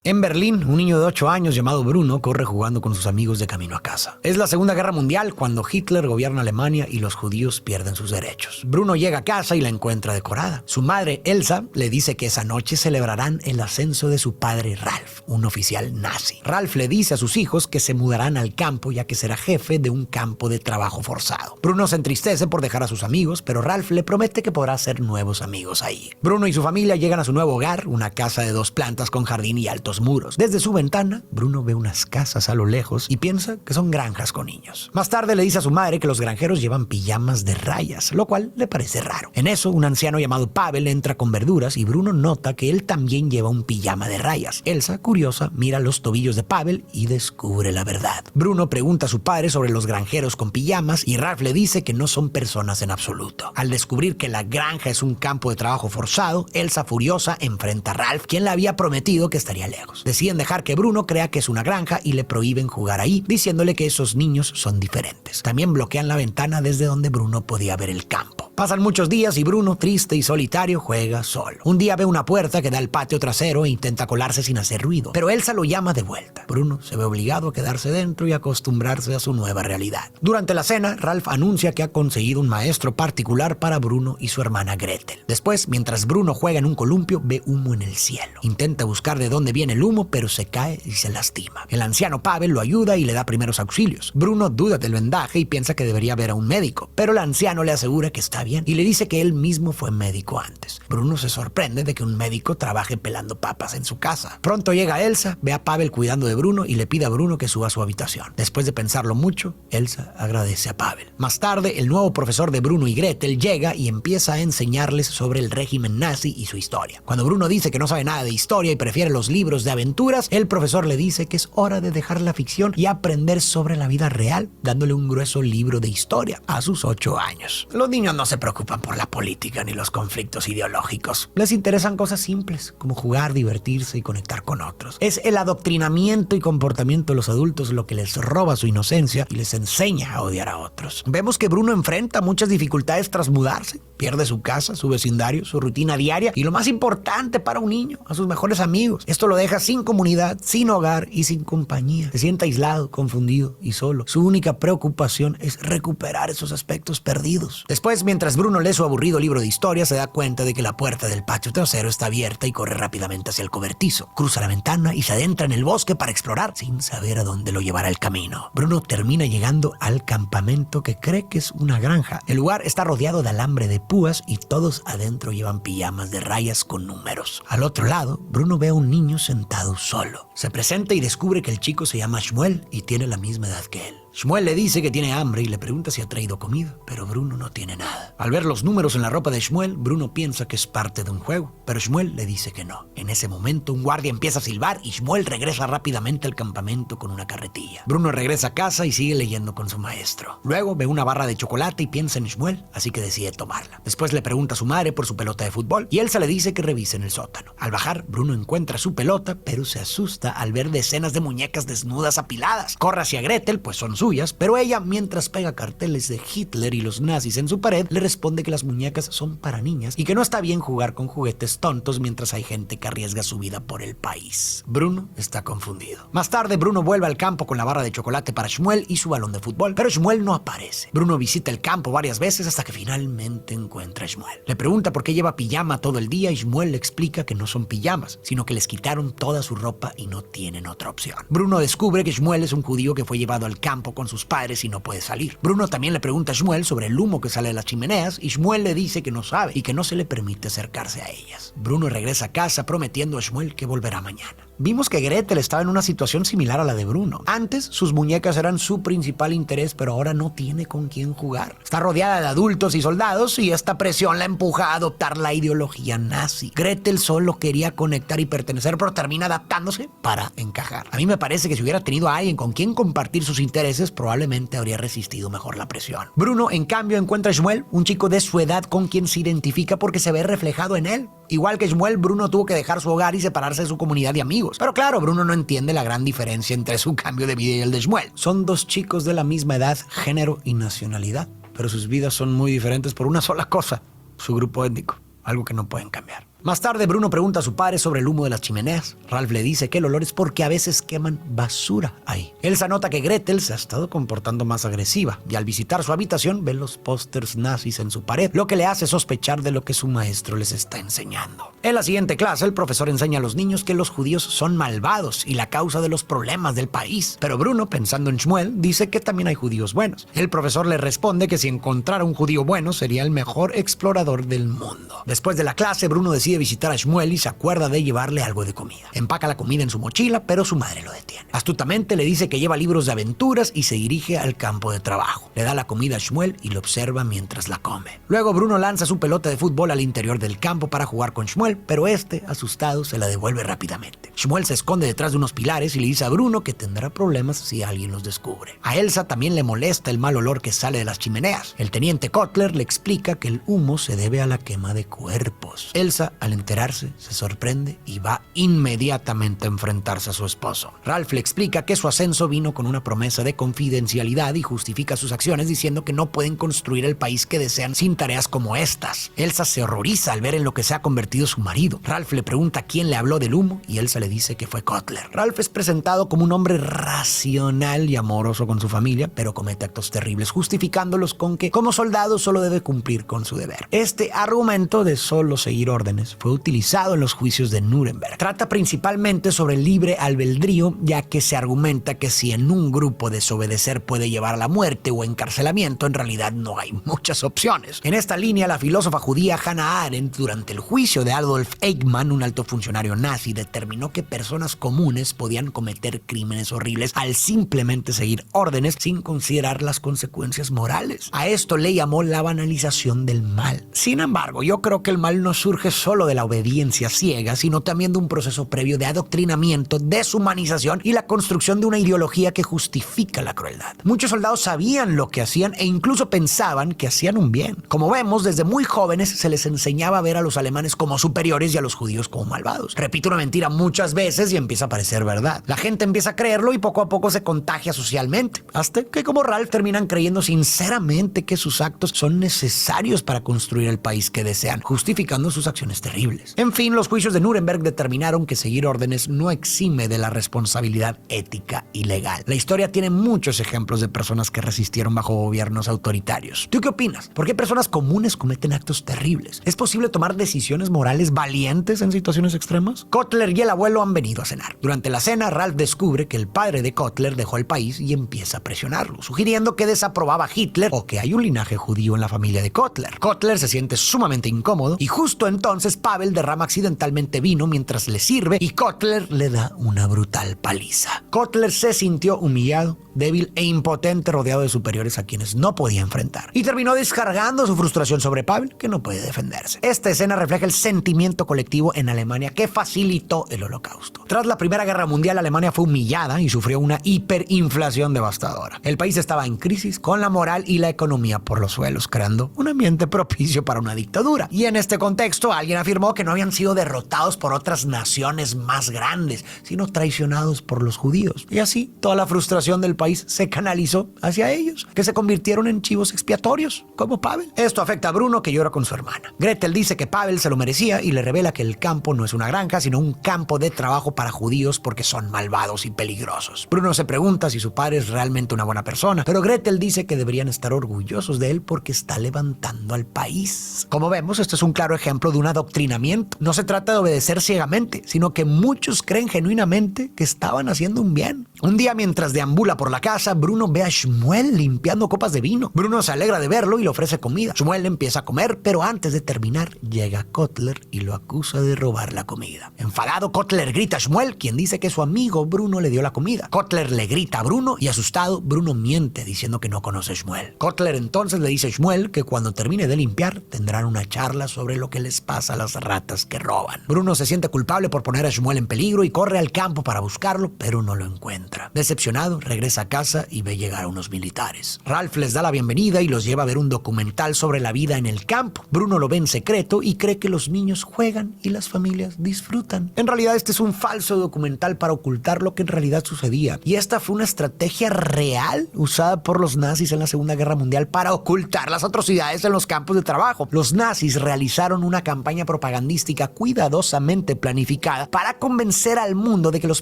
En Berlín, un niño de 8 años llamado Bruno corre jugando con sus amigos de camino a casa. Es la Segunda Guerra Mundial cuando Hitler gobierna Alemania y los judíos pierden sus derechos. Bruno llega a casa y la encuentra decorada. Su madre, Elsa, le dice que esa noche celebrarán el ascenso de su padre Ralph, un oficial nazi. Ralph le dice a sus hijos que se mudarán al campo ya que será jefe de un campo de trabajo forzado. Bruno se entristece por dejar a sus amigos, pero Ralph le promete que podrá hacer nuevos amigos ahí. Bruno y su familia llegan a su nuevo hogar, una casa de 2 plantas con jardín y altos muros. Desde su ventana, Bruno ve unas casas a lo lejos y piensa que son granjas con niños. Más tarde le dice a su madre que los granjeros llevan pijamas de rayas, lo cual le parece raro. En eso, un anciano llamado Pavel entra con verduras y Bruno nota que él también lleva un pijama de rayas. Elsa, curiosa, mira los tobillos de Pavel y descubre la verdad. Bruno pregunta a su padre sobre los granjeros con pijamas y Ralph le dice que no son personas en absoluto. Al descubrir que la granja es un campo de trabajo forzado, Elsa, furiosa, enfrenta a Ralph, quien le había prometido que estaría lejos. Deciden dejar que Bruno crea que es una granja y le prohíben jugar ahí, diciéndole que esos niños son diferentes. También bloquean la ventana desde donde Bruno podía ver el campo. Pasan muchos días y Bruno, triste y solitario, juega solo. Un día ve una puerta que da al patio trasero e intenta colarse sin hacer ruido, pero Elsa lo llama de vuelta. Bruno se ve obligado a quedarse dentro y acostumbrarse a su nueva realidad. Durante la cena, Ralph anuncia que ha conseguido un maestro particular para Bruno y su hermana Gretel. Después, mientras Bruno juega en un columpio, ve humo en el cielo. Intenta buscar de dónde viene el humo, pero se cae y se lastima. El anciano Pavel lo ayuda y le da primeros auxilios. Bruno duda del vendaje y piensa que debería ver a un médico, pero el anciano le asegura que está bien y le dice que él mismo fue médico antes. Bruno se sorprende de que un médico trabaje pelando papas en su casa. Pronto llega Elsa, ve a Pavel cuidando de Bruno y le pide a Bruno que suba a su habitación. Después de pensarlo mucho, Elsa agradece a Pavel. Más tarde, el nuevo profesor de Bruno y Gretel llega y empieza a enseñarles sobre el régimen nazi y su historia. Cuando Bruno dice que no sabe nada de historia y prefiere los libros de aventuras, el profesor le dice que es hora de dejar la ficción y aprender sobre la vida real, dándole un grueso libro de historia a sus 8 años. Los niños no se preocupan por la política ni los conflictos ideológicos. Les interesan cosas simples, como jugar, divertirse y conectar con otros. Es el adoctrinamiento y comportamiento de los adultos lo que les roba su inocencia y les enseña a odiar a otros. Vemos que Bruno enfrenta muchas dificultades tras mudarse. Pierde su casa, su vecindario, su rutina diaria y lo más importante para un niño, a sus mejores amigos. Esto lo deja sin comunidad, sin hogar y sin compañía. Se siente aislado, confundido y solo. Su única preocupación es recuperar esos aspectos perdidos. Después, mientras Bruno lee su aburrido libro de historia, se da cuenta de que la puerta del patio trasero está abierta y corre rápidamente hacia el cobertizo. Cruza la ventana y se adentra en el bosque para explorar sin saber a dónde lo llevará el camino. Bruno termina llegando al campamento que cree que es una granja. El lugar está rodeado de alambre de púas y todos adentro llevan pijamas de rayas con números. Al otro lado, Bruno ve a un niño sentado solo. Se presenta y descubre que el chico se llama Shmuel y tiene la misma edad que él. Shmuel le dice que tiene hambre y le pregunta si ha traído comida, pero Bruno no tiene nada. Al ver los números en la ropa de Shmuel, Bruno piensa que es parte de un juego, pero Shmuel le dice que no. En ese momento, un guardia empieza a silbar y Shmuel regresa rápidamente al campamento con una carretilla. Bruno regresa a casa y sigue leyendo con su maestro. Luego ve una barra de chocolate y piensa en Shmuel, así que decide tomarla. Después le pregunta a su madre por su pelota de fútbol y Elsa le dice que revise en el sótano. Al bajar, Bruno encuentra su pelota, pero se asusta al ver decenas de muñecas desnudas apiladas. Corre hacia Gretel, pues son suyas, pero ella, mientras pega carteles de Hitler y los nazis en su pared, le responde que las muñecas son para niñas y que no está bien jugar con juguetes tontos mientras hay gente que arriesga su vida por el país. Bruno está confundido. Más tarde, Bruno vuelve al campo con la barra de chocolate para Shmuel y su balón de fútbol, pero Shmuel no aparece. Bruno visita el campo varias veces hasta que finalmente encuentra a Shmuel. Le pregunta por qué lleva pijama todo el día y Shmuel le explica que no son pijamas, sino que les quitaron toda su ropa y no tienen otra opción. Bruno descubre que Shmuel es un judío que fue llevado al campo con sus padres y no puede salir. Bruno también le pregunta a Shmuel sobre el humo que sale de las chimeneas y Shmuel le dice que no sabe y que no se le permite acercarse a ellas. Bruno regresa a casa prometiendo a Shmuel que volverá mañana. Vimos que Gretel estaba en una situación similar a la de Bruno. Antes, sus muñecas eran su principal interés, pero ahora no tiene con quién jugar. Está rodeada de adultos y soldados y esta presión la empuja a adoptar la ideología nazi. Gretel solo quería conectar y pertenecer, pero termina adaptándose para encajar. A mí me parece que si hubiera tenido a alguien con quien compartir sus intereses, probablemente habría resistido mejor la presión. Bruno, en cambio, encuentra a Shmuel, un chico de su edad con quien se identifica porque se ve reflejado en él. Igual que Shmuel, Bruno tuvo que dejar su hogar y separarse de su comunidad de amigos. Pero claro, Bruno no entiende la gran diferencia entre su cambio de vida y el de Shmuel. Son dos chicos de la misma edad, género y nacionalidad, pero sus vidas son muy diferentes por una sola cosa: su grupo étnico, algo que no pueden cambiar. Más tarde, Bruno pregunta a su padre sobre el humo de las chimeneas. Ralph le dice que el olor es porque a veces queman basura ahí. Elsa nota que Gretel se ha estado comportando más agresiva y al visitar su habitación ve los pósters nazis en su pared, lo que le hace sospechar de lo que su maestro les está enseñando. En la siguiente clase, el profesor enseña a los niños que los judíos son malvados y la causa de los problemas del país. Pero Bruno, pensando en Shmuel, dice que también hay judíos buenos. El profesor le responde que si encontrara un judío bueno sería el mejor explorador del mundo. Después de la clase, Bruno decide visitar a Shmuel y se acuerda de llevarle algo de comida. Empaca la comida en su mochila, pero su madre lo detiene. Astutamente le dice que lleva libros de aventuras y se dirige al campo de trabajo. Le da la comida a Shmuel y lo observa mientras la come. Luego Bruno lanza su pelota de fútbol al interior del campo para jugar con Shmuel, pero este, asustado, se la devuelve rápidamente. Shmuel se esconde detrás de unos pilares y le dice a Bruno que tendrá problemas si alguien los descubre. A Elsa también le molesta el mal olor que sale de las chimeneas. El teniente Kotler le explica que el humo se debe a la quema de cuerpos. Elsa al enterarse, se sorprende y va inmediatamente a enfrentarse a su esposo. Ralph le explica que su ascenso vino con una promesa de confidencialidad y justifica sus acciones diciendo que no pueden construir el país que desean sin tareas como estas. Elsa se horroriza al ver en lo que se ha convertido su marido. Ralph le pregunta quién le habló del humo y Elsa le dice que fue Cutler. Ralph es presentado como un hombre racional y amoroso con su familia, pero comete actos terribles, justificándolos con que como soldado solo debe cumplir con su deber. Este argumento de solo seguir órdenes fue utilizado en los juicios de Nuremberg. Trata principalmente sobre el libre albedrío, ya que se argumenta que si en un grupo desobedecer puede llevar a la muerte o encarcelamiento, en realidad no hay muchas opciones. En esta línea, la filósofa judía Hannah Arendt, durante el juicio de Adolf Eichmann, un alto funcionario nazi, determinó que personas comunes podían cometer crímenes horribles al simplemente seguir órdenes sin considerar las consecuencias morales. A esto le llamó la banalización del mal. Sin embargo, yo creo que el mal no surge solo de la obediencia ciega, sino también de un proceso previo de adoctrinamiento, deshumanización y la construcción de una ideología que justifica la crueldad. Muchos soldados sabían lo que hacían e incluso pensaban que hacían un bien. Como vemos, desde muy jóvenes se les enseñaba a ver a los alemanes como superiores y a los judíos como malvados. Repite una mentira muchas veces y empieza a parecer verdad. La gente empieza a creerlo y poco a poco se contagia socialmente, hasta que como Ralph terminan creyendo sinceramente que sus actos son necesarios para construir el país que desean, justificando sus acciones terribles. En fin, los juicios de Nuremberg determinaron que seguir órdenes no exime de la responsabilidad ética y legal. La historia tiene muchos ejemplos de personas que resistieron bajo gobiernos autoritarios. ¿Tú qué opinas? ¿Por qué personas comunes cometen actos terribles? ¿Es posible tomar decisiones morales valientes en situaciones extremas? Cutler y el abuelo han venido a cenar. Durante la cena, Ralph descubre que el padre de Cutler dejó el país y empieza a presionarlo, sugiriendo que desaprobaba a Hitler o que hay un linaje judío en la familia de Cutler. Cutler se siente sumamente incómodo y justo entonces Pavel derrama accidentalmente vino mientras le sirve y Cutler le da una brutal paliza. Cutler se sintió humillado, débil e impotente, rodeado de superiores a quienes no podía enfrentar, y terminó descargando su frustración sobre Pavel, que no puede defenderse. Esta escena refleja el sentimiento colectivo en Alemania que facilitó el Holocausto. Tras la Primera Guerra Mundial, Alemania fue humillada y sufrió una hiperinflación devastadora. El país estaba en crisis, con la moral y la economía por los suelos, creando un ambiente propicio para una dictadura. Y en este contexto, alguien afirmó que no habían sido derrotados por otras naciones más grandes, sino traicionados por los judíos. Y así, toda la frustración del país se canalizó hacia ellos, que se convirtieron en chivos expiatorios, como Pavel. Esto afecta a Bruno, que llora con su hermana. Gretel dice que Pavel se lo merecía y le revela que el campo no es una granja, sino un campo de trabajo para judíos porque son malvados y peligrosos. Bruno se pregunta si su padre es realmente una buena persona, pero Gretel dice que deberían estar orgullosos de él porque está levantando al país. Como vemos, esto es un claro ejemplo de un adoctrinamiento. No se trata de obedecer ciegamente, sino que muchos creen genuinamente que estaban haciendo un bien. Un día, mientras deambula por la casa, Bruno ve a Shmuel limpiando copas de vino. Bruno se alegra de verlo y le ofrece comida. Shmuel empieza a comer, pero antes de terminar, llega Cutler y lo acusa de robar la comida. Enfadado, Cutler grita a Shmuel, quien dice que su amigo Bruno le dio la comida. Cutler le grita a Bruno y, asustado, Bruno miente diciendo que no conoce a Shmuel. Cutler entonces le dice a Shmuel que cuando termine de limpiar tendrán una charla sobre lo que les pasa a las ratas que roban. Bruno se siente culpable por poner a Shmuel en peligro y corre al campo para buscarlo, pero no lo encuentra. Decepcionado, regresa a casa y ve llegar a unos militares. Ralph les da la bienvenida y los lleva a ver un documental sobre la vida en el campo. Bruno lo ve en secreto y cree que los niños juegan y las familias disfrutan. En realidad, este es un falso documental para ocultar lo que en realidad sucedía. Y esta fue una estrategia real usada por los nazis en la Segunda Guerra Mundial para ocultar las atrocidades en los campos de trabajo. Los nazis realizaron una campaña propagandística cuidadosamente planificada para convencer al mundo de que los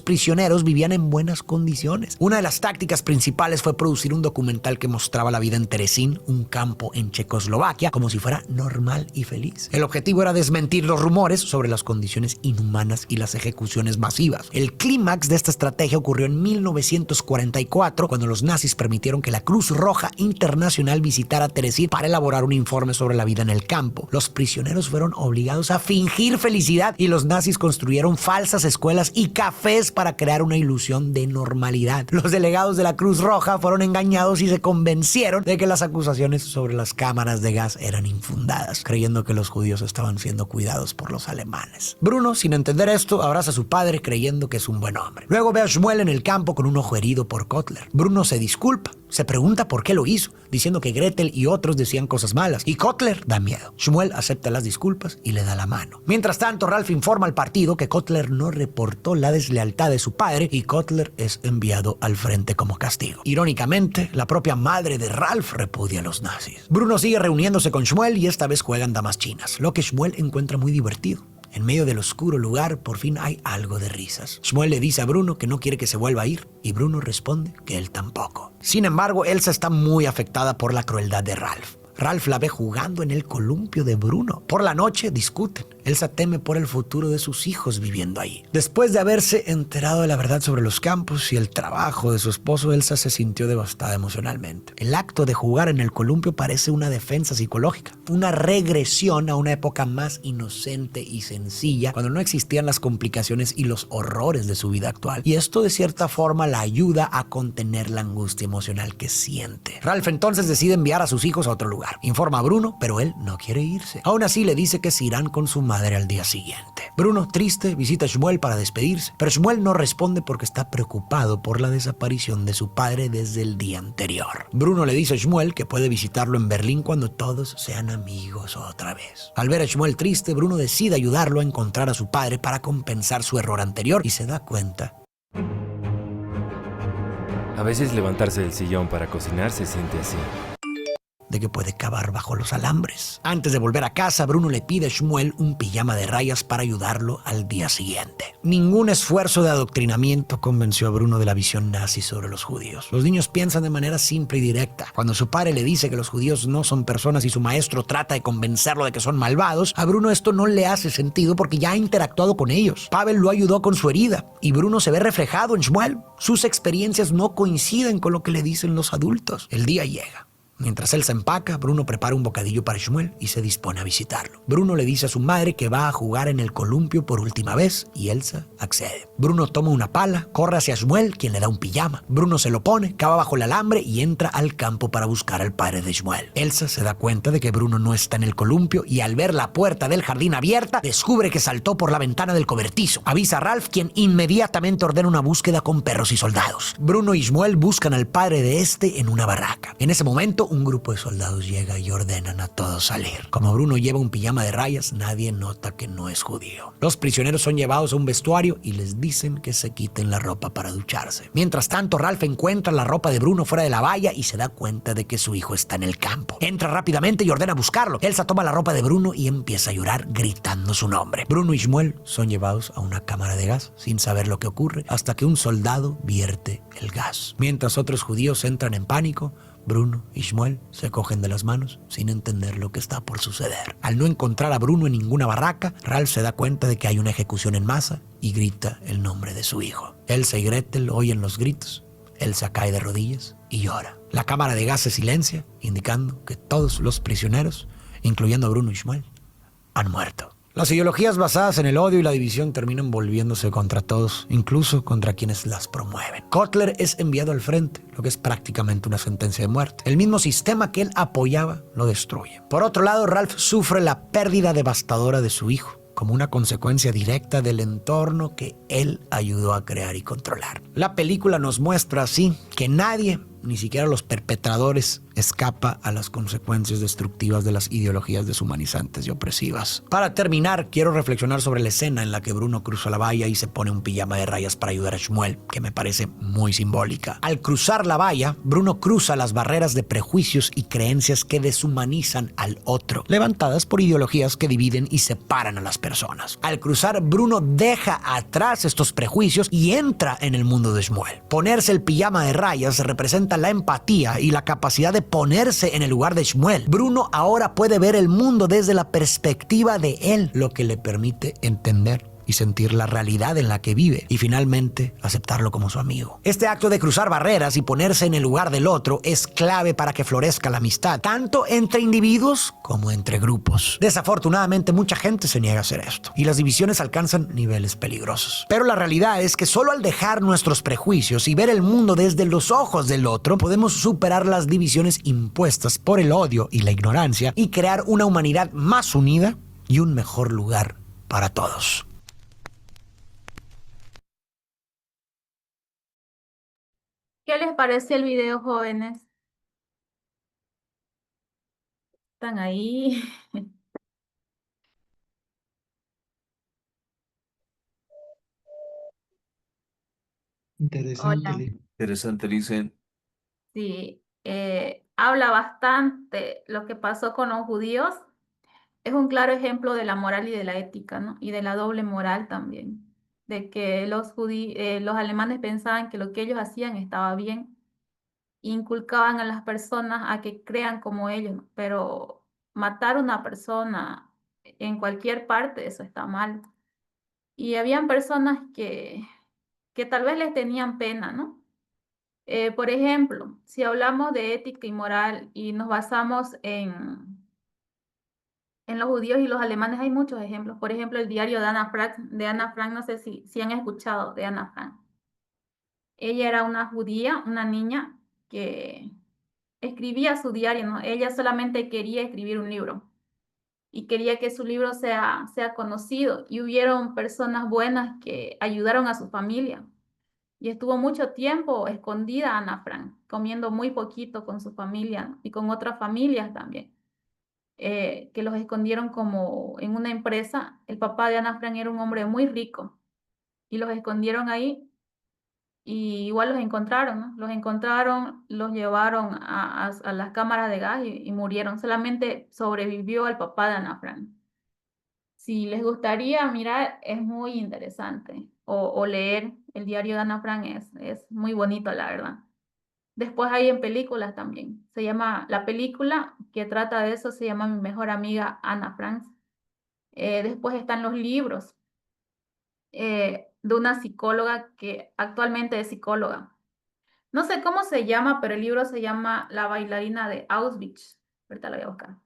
prisioneros vivían en buenas condiciones. Una de las tácticas principales fue producir un documental que mostraba la vida en Terezín, un campo en Checoslovaquia, como si fuera normal y feliz. El objetivo era desmentir los rumores sobre las condiciones inhumanas y las ejecuciones masivas. El clímax de esta estrategia ocurrió en 1944, cuando los nazis permitieron que la Cruz Roja Internacional visitara Terezín para elaborar un informe sobre la vida en el campo. Los prisioneros fueron obligados a fingir felicidad y los nazis construyeron falsas escuelas y cafés para crear una ilusión de normalidad. Los delegados de la Cruz Roja fueron engañados y se convencieron de que las acusaciones sobre las cámaras de gas eran infundadas, creyendo que los judíos estaban siendo cuidados por los alemanes. Bruno, sin entender esto, abraza a su padre creyendo que es un buen hombre. Luego ve a Shmuel en el campo con un ojo herido por Cutler. Bruno se disculpa, se pregunta por qué lo hizo, diciendo que Gretel y otros decían cosas malas, y Cutler da miedo. Shmuel acepta las disculpas y le da da la mano. Mientras tanto, Ralph informa al partido que Cutler no reportó la deslealtad de su padre y Cutler es enviado al frente como castigo. Irónicamente, la propia madre de Ralph repudia a los nazis. Bruno sigue reuniéndose con Shmuel y esta vez juegan damas chinas, lo que Shmuel encuentra muy divertido. En medio del oscuro lugar, por fin hay algo de risas. Shmuel le dice a Bruno que no quiere que se vuelva a ir y Bruno responde que él tampoco. Sin embargo, Elsa está muy afectada por la crueldad de Ralph. Ralph la ve jugando en el columpio de Bruno. Por la noche discuten. Elsa teme por el futuro de sus hijos viviendo ahí. Después de haberse enterado de la verdad sobre los campos y el trabajo de su esposo, Elsa se sintió devastada emocionalmente. El acto de jugar en el columpio parece una defensa psicológica, una regresión a una época más inocente y sencilla, cuando no existían las complicaciones y los horrores de su vida actual. Y esto de cierta forma la ayuda a contener la angustia emocional que siente. Ralph entonces decide enviar a sus hijos a otro lugar. Informa a Bruno, pero él no quiere irse. Aún así le dice que se irán con su madre al día siguiente. Bruno, triste, visita a Shmuel para despedirse, pero Shmuel no responde porque está preocupado por la desaparición de su padre desde el día anterior. Bruno le dice a Shmuel que puede visitarlo en Berlín cuando todos sean amigos otra vez. Al ver a Shmuel triste, Bruno decide ayudarlo a encontrar a su padre para compensar su error anterior y se da cuenta A veces levantarse del sillón para cocinar se siente así. de que puede cavar bajo los alambres. Antes de volver a casa, Bruno le pide a Shmuel un pijama de rayas para ayudarlo al día siguiente. Ningún esfuerzo de adoctrinamiento convenció a Bruno de la visión nazi sobre los judíos. Los niños piensan de manera simple y directa. Cuando su padre le dice que los judíos no son personas y su maestro trata de convencerlo de que son malvados, a Bruno esto no le hace sentido porque ya ha interactuado con ellos. Pavel lo ayudó con su herida y Bruno se ve reflejado en Shmuel. Sus experiencias no coinciden con lo que le dicen los adultos. El día llega. Mientras él se empaca, Bruno prepara un bocadillo para Shmuel y se dispone a visitarlo. Bruno le dice a su madre que va a jugar en el columpio por última vez y Elsa accede. Bruno toma una pala, corre hacia Shmuel, quien le da un pijama. Bruno se lo pone, cava bajo el alambre y entra al campo para buscar al padre de Shmuel. Elsa se da cuenta de que Bruno no está en el columpio y al ver la puerta del jardín abierta, descubre que saltó por la ventana del cobertizo. Avisa a Ralph, quien inmediatamente ordena una búsqueda con perros y soldados. Bruno y Shmuel buscan al padre de este en una barraca. En ese momento, un grupo de soldados llega y ordenan a todos salir. Como Bruno lleva un pijama de rayas, nadie nota que no es judío. Los prisioneros son llevados a un vestuario y les dicen que se quiten la ropa para ducharse. Mientras tanto, Ralph encuentra la ropa de Bruno fuera de la valla y se da cuenta de que su hijo está en el campo. Entra rápidamente y ordena buscarlo. Elsa toma la ropa de Bruno y empieza a llorar gritando su nombre. Bruno y Shmuel son llevados a una cámara de gas sin saber lo que ocurre hasta que un soldado vierte el gas. Mientras otros judíos entran en pánico, Bruno y Shmuel se cogen de las manos sin entender lo que está por suceder. Al no encontrar a Bruno en ninguna barraca, Ralph se da cuenta de que hay una ejecución en masa y grita el nombre de su hijo. Elsa y Gretel oyen los gritos. Elsa cae de rodillas y llora. La cámara de gas se silencia, indicando que todos los prisioneros, incluyendo a Bruno y Shmuel, han muerto. Las ideologías basadas en el odio y la división terminan volviéndose contra todos, incluso contra quienes las promueven. Cutler es enviado al frente, lo que es prácticamente una sentencia de muerte. El mismo sistema que él apoyaba lo destruye. Por otro lado, Ralph sufre la pérdida devastadora de su hijo, como una consecuencia directa del entorno que él ayudó a crear y controlar. La película nos muestra así que nadie, ni siquiera los perpetradores, escapa a las consecuencias destructivas de las ideologías deshumanizantes y opresivas. Para terminar, quiero reflexionar sobre la escena en la que Bruno cruza la valla y se pone un pijama de rayas para ayudar a Shmuel, que me parece muy simbólica. Al cruzar la valla, Bruno cruza las barreras de prejuicios y creencias que deshumanizan al otro, levantadas por ideologías que dividen y separan a las personas. Al cruzar, Bruno deja atrás estos prejuicios y entra en el mundo de Shmuel. Ponerse el pijama de rayas representa la empatía y la capacidad de ponerse en el lugar de Shmuel. Bruno ahora puede ver el mundo desde la perspectiva de él, lo que le permite entender y sentir la realidad en la que vive y finalmente aceptarlo como su amigo. Este acto de cruzar barreras y ponerse en el lugar del otro es clave para que florezca la amistad, tanto entre individuos como entre grupos. Desafortunadamente, mucha gente se niega a hacer esto y las divisiones alcanzan niveles peligrosos. Pero la realidad es que solo al dejar nuestros prejuicios y ver el mundo desde los ojos del otro, podemos superar las divisiones impuestas por el odio y la ignorancia y crear una humanidad más unida y un mejor lugar para todos. ¿Qué les pareció el video, jóvenes? ¿Están ahí? Interesante, Hola. Lisa. Interesante, dicen. Sí, habla bastante lo que pasó con los judíos. Es un claro ejemplo de la moral y de la ética, ¿no? Y de la doble moral también, de que los alemanes pensaban que lo que ellos hacían estaba bien, inculcaban a las personas a que crean como ellos, ¿no? Pero matar a una persona en cualquier parte, eso está mal. Y habían personas que tal vez les tenían pena, ¿no? Por ejemplo, si hablamos de ética y moral y nos basamos en los judíos y los alemanes, hay muchos ejemplos. Por ejemplo, el diario de Ana Frank, no sé si han escuchado de Ana Frank. Ella era una judía, una niña que escribía su diario, ¿no? Ella solamente quería escribir un libro y quería que su libro sea conocido. Y hubieron personas buenas que ayudaron a su familia. Y estuvo mucho tiempo escondida Ana Frank, comiendo muy poquito con su familia, ¿no? Y con otras familias también, que los escondieron como en una empresa. El papá de Ana Frank era un hombre muy rico y los escondieron ahí y igual los encontraron, ¿no? Los encontraron, los llevaron a las cámaras de gas y murieron. Solamente sobrevivió el papá de Ana Frank. Si les gustaría mirar, es muy interesante. O leer el diario de Ana Frank es muy bonito, la verdad. Después hay en películas también. Se llama, la película que trata de eso se llama Mi mejor amiga Ana Frank. Después están los libros de una psicóloga que actualmente es psicóloga. No sé cómo se llama, pero el libro se llama La bailarina de Auschwitz. Ahorita lo voy a buscar.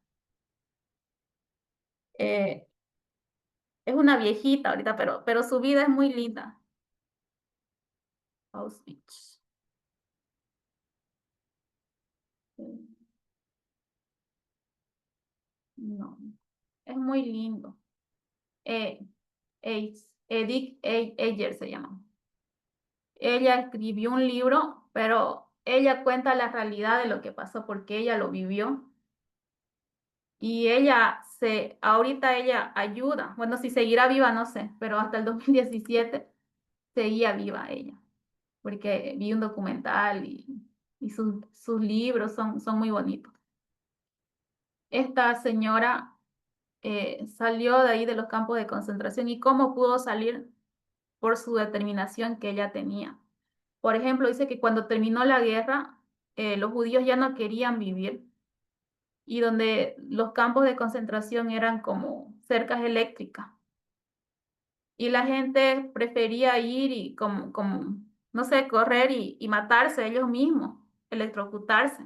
Eh, es una viejita ahorita, pero su vida es muy linda. Auschwitz. No, es muy lindo. Eh, Edith Eger se llama. Ella escribió un libro, pero ella cuenta la realidad de lo que pasó porque ella lo vivió. Y ahorita ella ayuda. Bueno, si seguirá viva, no sé, pero hasta el 2017 seguía viva ella, porque vi un documental y sus libros son muy bonitos. Esta señora salió de ahí de los campos de concentración y cómo pudo salir por su determinación que ella tenía. Por ejemplo, dice que cuando terminó la guerra, los judíos ya no querían vivir y donde los campos de concentración eran como cercas eléctricas y la gente prefería ir y como no sé, correr y matarse ellos mismos, electrocutarse.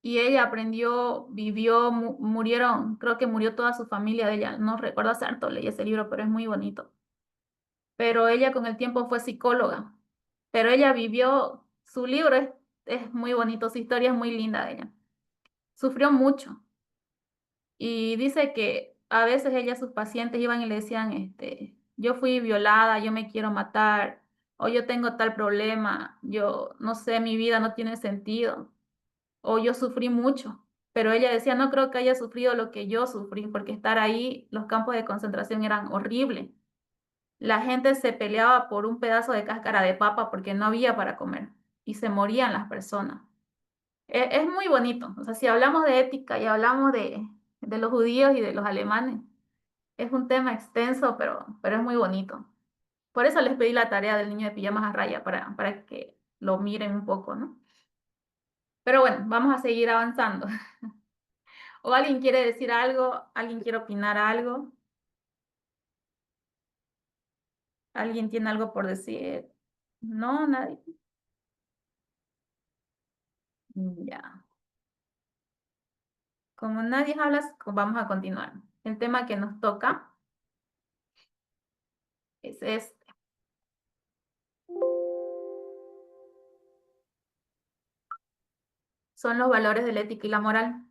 Y ella aprendió, vivió, murieron, creo que murió toda su familia de ella. No recuerdo hace harto, leí ese libro, pero es muy bonito. Pero ella con el tiempo fue psicóloga. Pero ella vivió, su libro es muy bonito, su historia es muy linda de ella. Sufrió mucho. Y dice que a veces ella, sus pacientes iban y le decían, yo fui violada, yo me quiero matar, o yo tengo tal problema, yo no sé, mi vida no tiene sentido, o yo sufrí mucho. Pero ella decía, no creo que haya sufrido lo que yo sufrí, porque estar ahí, los campos de concentración eran horribles. La gente se peleaba por un pedazo de cáscara de papa porque no había para comer y se morían las personas. Es muy bonito. O sea, si hablamos de ética y hablamos de los judíos y de los alemanes, es un tema extenso, pero es muy bonito. Por eso les pedí la tarea del niño de pijamas a raya, para que lo miren un poco, ¿no? Pero bueno, vamos a seguir avanzando. ¿O alguien quiere decir algo? ¿Alguien quiere opinar algo? ¿Alguien tiene algo por decir? No, nadie. Ya. Como nadie habla, vamos a continuar. El tema que nos toca es este. Son los valores de la ética y la moral.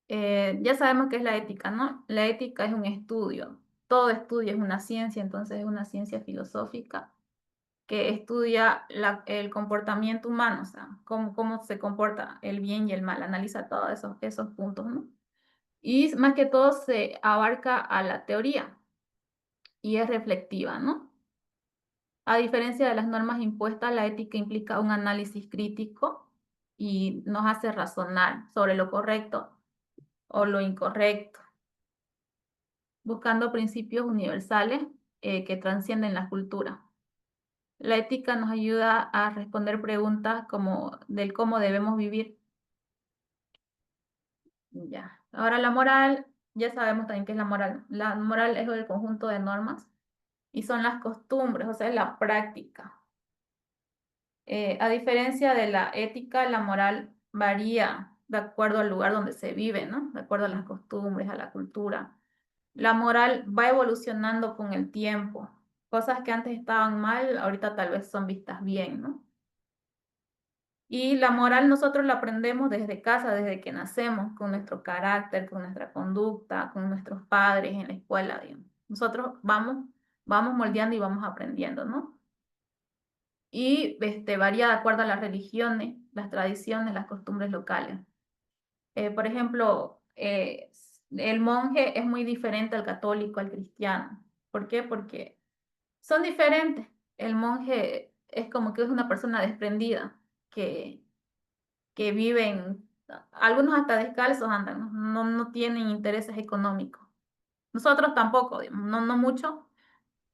Ya sabemos qué es la ética, ¿no? La ética es un estudio. Todo estudio es una ciencia, entonces es una ciencia filosófica que estudia el comportamiento humano, o sea, cómo se comporta el bien y el mal, analiza todos esos puntos, ¿no? Y más que todo se abarca a la teoría. y es reflexiva, ¿no? A diferencia de las normas impuestas, la ética implica un análisis crítico y nos hace razonar sobre lo correcto o lo incorrecto, buscando principios universales que trascienden la cultura. La ética nos ayuda a responder preguntas como del cómo debemos vivir. Ya. Ahora la moral, ya sabemos también qué es la moral. La moral es el conjunto de normas y son las costumbres, o sea, es la práctica. A diferencia de la ética, la moral varía de acuerdo al lugar donde se vive, ¿no? De acuerdo a las costumbres, a la cultura. La moral va evolucionando con el tiempo. Cosas que antes estaban mal, ahorita tal vez son vistas bien, ¿no? Y la moral nosotros la aprendemos desde casa, desde que nacemos, con nuestro carácter, con nuestra conducta, con nuestros padres en la escuela, digamos. Nosotros vamos moldeando y vamos aprendiendo, ¿no? Y varía de acuerdo a las religiones, las tradiciones, las costumbres locales. Por ejemplo, el monje es muy diferente al católico, al cristiano. ¿Por qué? Porque son diferentes. El monje es como que es una persona desprendida, que viven, algunos hasta descalzos andan, no tienen intereses económicos. Nosotros tampoco, digamos, no mucho,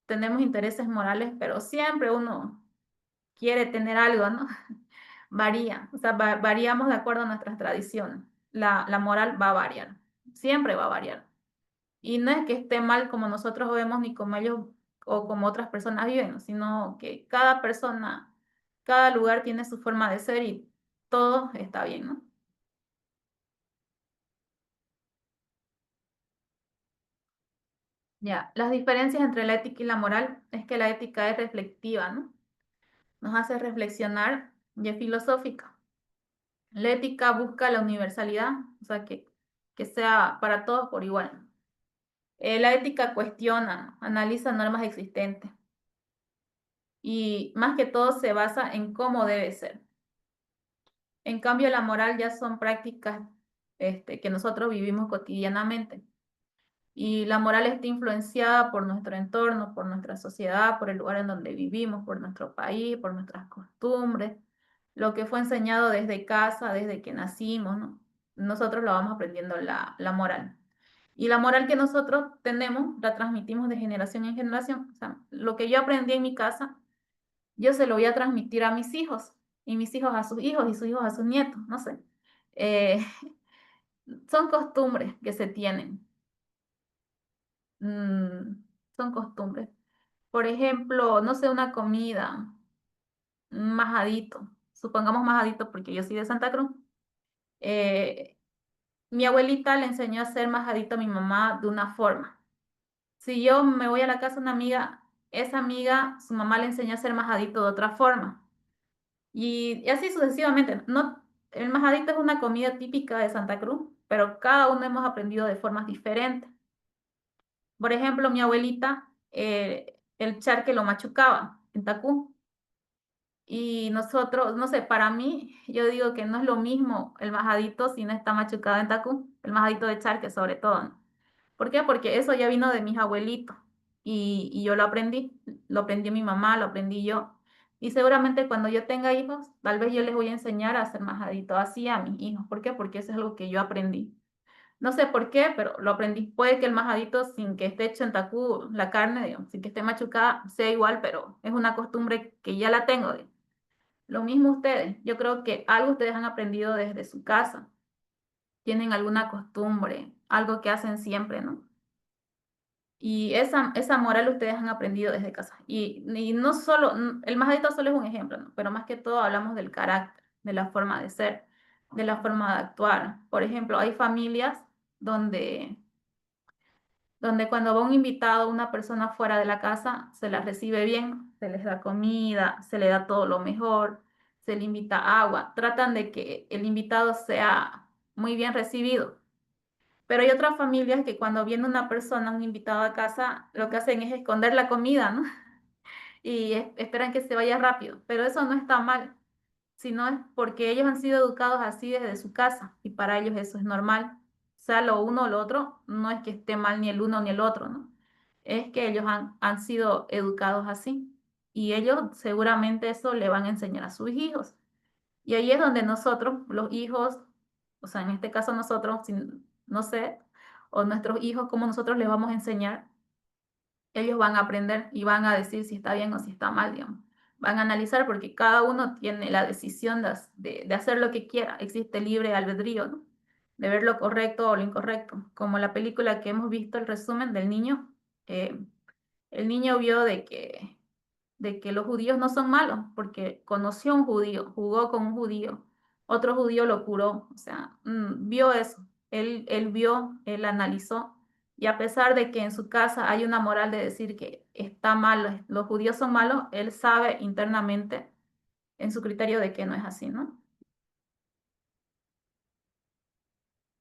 tenemos intereses morales, pero siempre uno quiere tener algo, ¿no? Varía, o sea, variamos de acuerdo a nuestras tradiciones. La moral va a variar, siempre va a variar. Y no es que esté mal como nosotros vemos ni como ellos o como otras personas viven, sino que cada persona, cada lugar tiene su forma de ser y todo está bien, ¿no? Ya, las diferencias entre la ética y la moral es que la ética es reflexiva, ¿no? Nos hace reflexionar y es filosófica. La ética busca la universalidad, o sea, que sea para todos por igual. La ética cuestiona, analiza normas existentes y más que todo se basa en cómo debe ser. En cambio, la moral ya son prácticas que nosotros vivimos cotidianamente. Y la moral está influenciada por nuestro entorno, por nuestra sociedad, por el lugar en donde vivimos, por nuestro país, por nuestras costumbres, lo que fue enseñado desde casa, desde que nacimos, ¿no? Nosotros lo vamos aprendiendo la moral. Y la moral que nosotros tenemos, la transmitimos de generación en generación. O sea, lo que yo aprendí en mi casa, yo se lo voy a transmitir a mis hijos, y mis hijos a sus hijos, y sus hijos a sus nietos, no sé. Eh, son costumbres que se tienen. Son costumbres. Por ejemplo, no sé, una comida, un majadito. Supongamos majadito porque yo soy de Santa Cruz. Mi abuelita le enseñó a hacer majadito a mi mamá de una forma. Si yo me voy a la casa de una amiga, esa amiga, su mamá le enseñó a hacer majadito de otra forma. Y así sucesivamente. No, el majadito es una comida típica de Santa Cruz, pero cada uno hemos aprendido de formas diferentes. Por ejemplo, mi abuelita, el charque lo machucaba en tacú. Y nosotros, no sé, para mí, yo digo que no es lo mismo el majadito si no está machucado en tacú, el majadito de charque sobre todo, ¿no? ¿Por qué? Porque eso ya vino de mis abuelitos y yo lo aprendí mi mamá, lo aprendí yo. Y seguramente cuando yo tenga hijos, tal vez yo les voy a enseñar a hacer majadito así a mis hijos. ¿Por qué? Porque eso es algo que yo aprendí. No sé por qué, pero lo aprendí. Puede que el majadito, sin que esté hecho en tacú, la carne, digamos, sin que esté machucada, sea igual, pero es una costumbre que ya la tengo. Lo mismo ustedes. Yo creo que algo ustedes han aprendido desde su casa. Tienen alguna costumbre, algo que hacen siempre, ¿no? Y esa moral ustedes han aprendido desde casa. Y no solo, el majadito solo es un ejemplo, ¿no? Pero más que todo hablamos del carácter, de la forma de ser, de la forma de actuar. Por ejemplo, hay familias donde cuando va un invitado, una persona fuera de la casa, se la recibe bien, se les da comida, se le da todo lo mejor, se le invita agua, tratan de que el invitado sea muy bien recibido. Pero hay otras familias que cuando viene una persona, un invitado a casa, lo que hacen es esconder la comida, ¿no? Y esperan que se vaya rápido, pero eso no está mal, sino es porque ellos han sido educados así desde su casa y para ellos eso es normal. O sea, lo uno o lo otro, no es que esté mal ni el uno ni el otro, ¿no? es que ellos han sido educados así. Y ellos seguramente eso le van a enseñar a sus hijos. Y ahí es donde nosotros, los hijos, o sea, en este caso nosotros, no sé, o nuestros hijos, cómo nosotros les vamos a enseñar, ellos van a aprender y van a decir si está bien o si está mal, digamos. Van a analizar porque cada uno tiene la decisión de hacer lo que quiera. Existe libre albedrío, ¿no? De ver lo correcto o lo incorrecto. Como la película que hemos visto, el resumen del niño. El niño vio de que los judíos no son malos, porque conoció a un judío, jugó con un judío, otro judío lo curó, o sea, vio eso, él vio, él analizó, y a pesar de que en su casa hay una moral de decir que está mal, los judíos son malos, él sabe internamente en su criterio de que no es así, ¿no?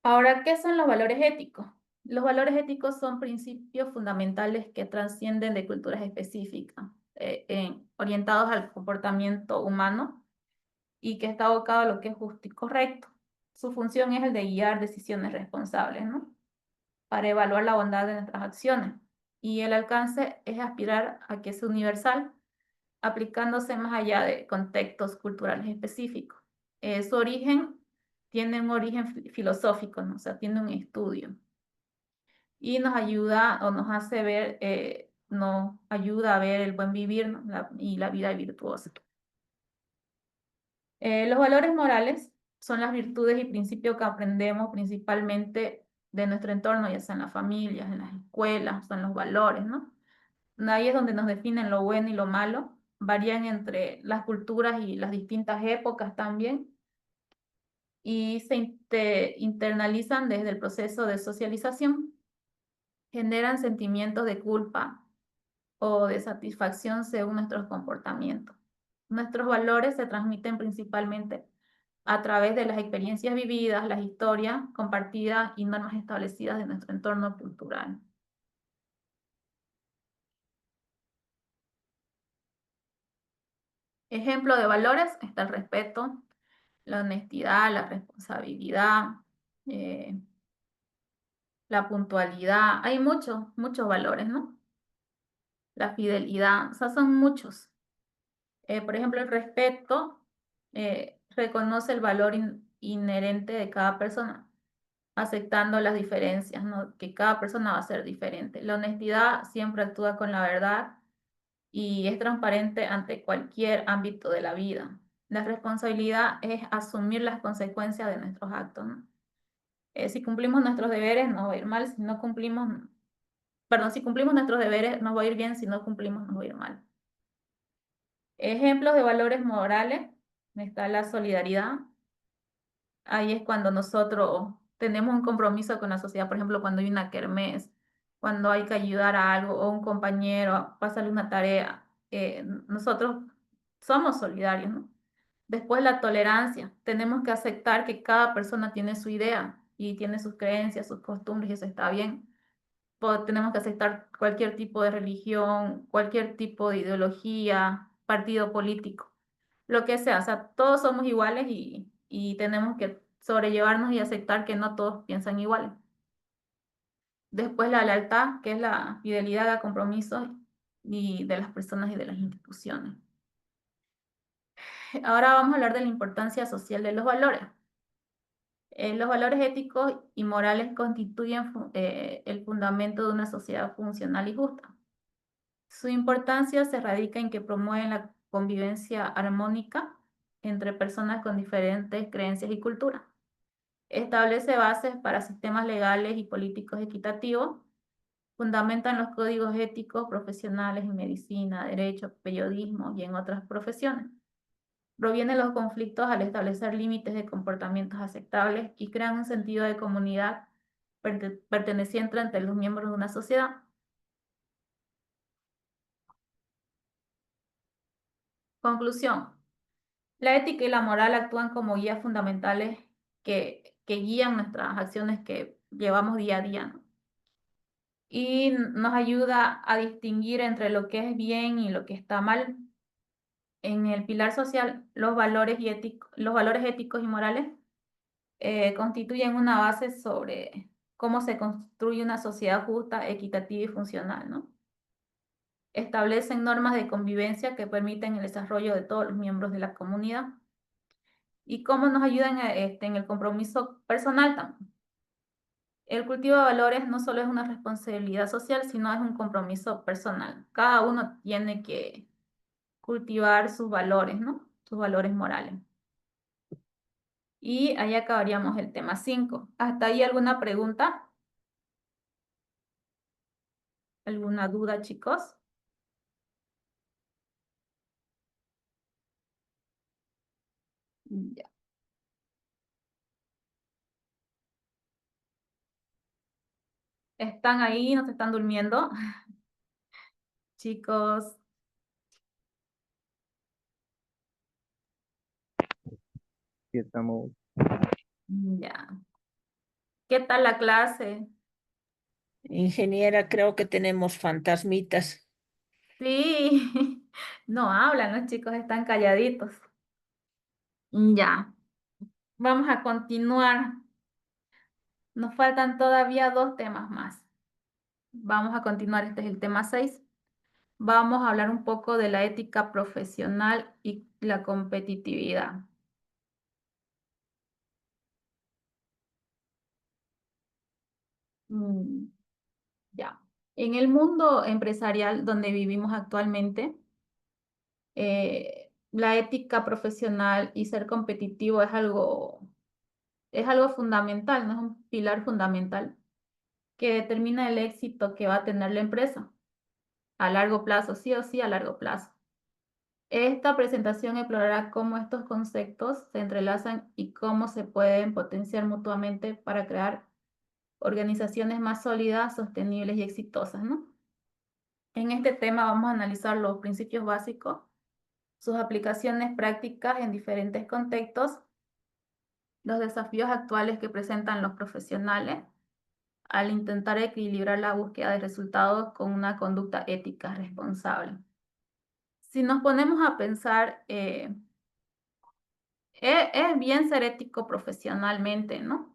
Ahora, ¿qué son los valores éticos? Los valores éticos son principios fundamentales que trascienden de culturas específicas, orientados al comportamiento humano y que está abocado a lo que es justo y correcto. Su función es el de guiar decisiones responsables, ¿no? Para evaluar la bondad de nuestras acciones. Y el alcance es aspirar a que sea universal, aplicándose más allá de contextos culturales específicos. Su origen tiene un origen filosófico, ¿no? O sea, tiene un estudio. Y nos ayuda o nos hace ver, nos ayuda a ver el buen vivir, ¿no? Y la vida virtuosa. Los valores morales son las virtudes y principios que aprendemos principalmente de nuestro entorno, ya sea en las familias, en las escuelas, son los valores, ¿no? Ahí es donde nos definen lo bueno y lo malo, varían entre las culturas y las distintas épocas también, y se internalizan desde el proceso de socialización, generan sentimientos de culpa o de satisfacción según nuestros comportamientos. Nuestros valores se transmiten principalmente a través de las experiencias vividas, las historias compartidas y normas establecidas de nuestro entorno cultural. Ejemplo de valores está el respeto, la honestidad, la responsabilidad, la puntualidad. Hay muchos valores, ¿no? La fidelidad, o sea, son muchos. Por ejemplo, el respeto reconoce el valor inherente de cada persona, aceptando las diferencias, ¿no? Que cada persona va a ser diferente. La honestidad siempre actúa con la verdad y es transparente ante cualquier ámbito de la vida. La responsabilidad es asumir las consecuencias de nuestros actos, ¿no? Si cumplimos nuestros deberes, nos va a ir mal. Si no cumplimos, perdón, si cumplimos nuestros deberes, nos va a ir bien. Si no cumplimos, nos va a ir mal. Ejemplos de valores morales, está la solidaridad. Ahí es cuando nosotros tenemos un compromiso con la sociedad, por ejemplo, cuando hay una kermés, cuando hay que ayudar a algo o un compañero, pásale una tarea, nosotros somos solidarios, ¿no? Después la tolerancia, tenemos que aceptar que cada persona tiene su idea y tiene sus creencias, sus costumbres y eso está bien. Tenemos que aceptar cualquier tipo de religión, cualquier tipo de ideología, partido político, lo que sea, o sea, todos somos iguales y tenemos que sobrellevarnos y aceptar que no todos piensan iguales. Después la lealtad, que es la fidelidad a compromisos y de las personas y de las instituciones. Ahora vamos a hablar de la importancia social de los valores. Los valores éticos y morales constituyen el fundamento de una sociedad funcional y justa. Su importancia se radica en que promueven la convivencia armónica entre personas con diferentes creencias y culturas. Establece bases para sistemas legales y políticos equitativos. Fundamentan los códigos éticos profesionales en medicina, derecho, periodismo y en otras profesiones. Provienen los conflictos al establecer límites de comportamientos aceptables y crean un sentido de comunidad perteneciente entre los miembros de una sociedad. Conclusión. La ética y la moral actúan como guías fundamentales que guían nuestras acciones que llevamos día a día, ¿no? Y nos ayuda a distinguir entre lo que es bien y lo que está mal. En el pilar social, los valores éticos y morales constituyen una base sobre cómo se construye una sociedad justa, equitativa y funcional, ¿no? establecen normas de convivencia que permiten el desarrollo de todos los miembros de la comunidad. ¿Y cómo nos ayudan en el compromiso personal también? El cultivo de valores no solo es una responsabilidad social, sino es un compromiso personal. Cada uno tiene que cultivar sus valores, ¿no? Sus valores morales. Y ahí acabaríamos el tema 5. ¿Hasta ahí alguna pregunta? ¿Alguna duda, chicos? Ya. ¿Están ahí? ¿No se están durmiendo? Chicos, Sí, estamos. ya. ¿Qué tal la clase? Ingeniera, creo que tenemos fantasmitas. Sí, no hablan, los chicos están calladitos. Ya, vamos a continuar. Nos faltan todavía 2 temas más. Vamos a continuar, este es el tema 6. Vamos a hablar un poco de la ética profesional y la competitividad. Mm, ya. En el mundo empresarial donde vivimos actualmente, la ética profesional y ser competitivo es algo fundamental, ¿no? Es un pilar fundamental que determina el éxito que va a tener la empresa a largo plazo, sí o sí a largo plazo. Esta presentación explorará cómo estos conceptos se entrelazan y cómo se pueden potenciar mutuamente para crear organizaciones más sólidas, sostenibles y exitosas, ¿no? En este tema vamos a analizar los principios básicos, sus aplicaciones prácticas en diferentes contextos, los desafíos actuales que presentan los profesionales al intentar equilibrar la búsqueda de resultados con una conducta ética responsable. Si nos ponemos a pensar, es bien ser ético profesionalmente, ¿no?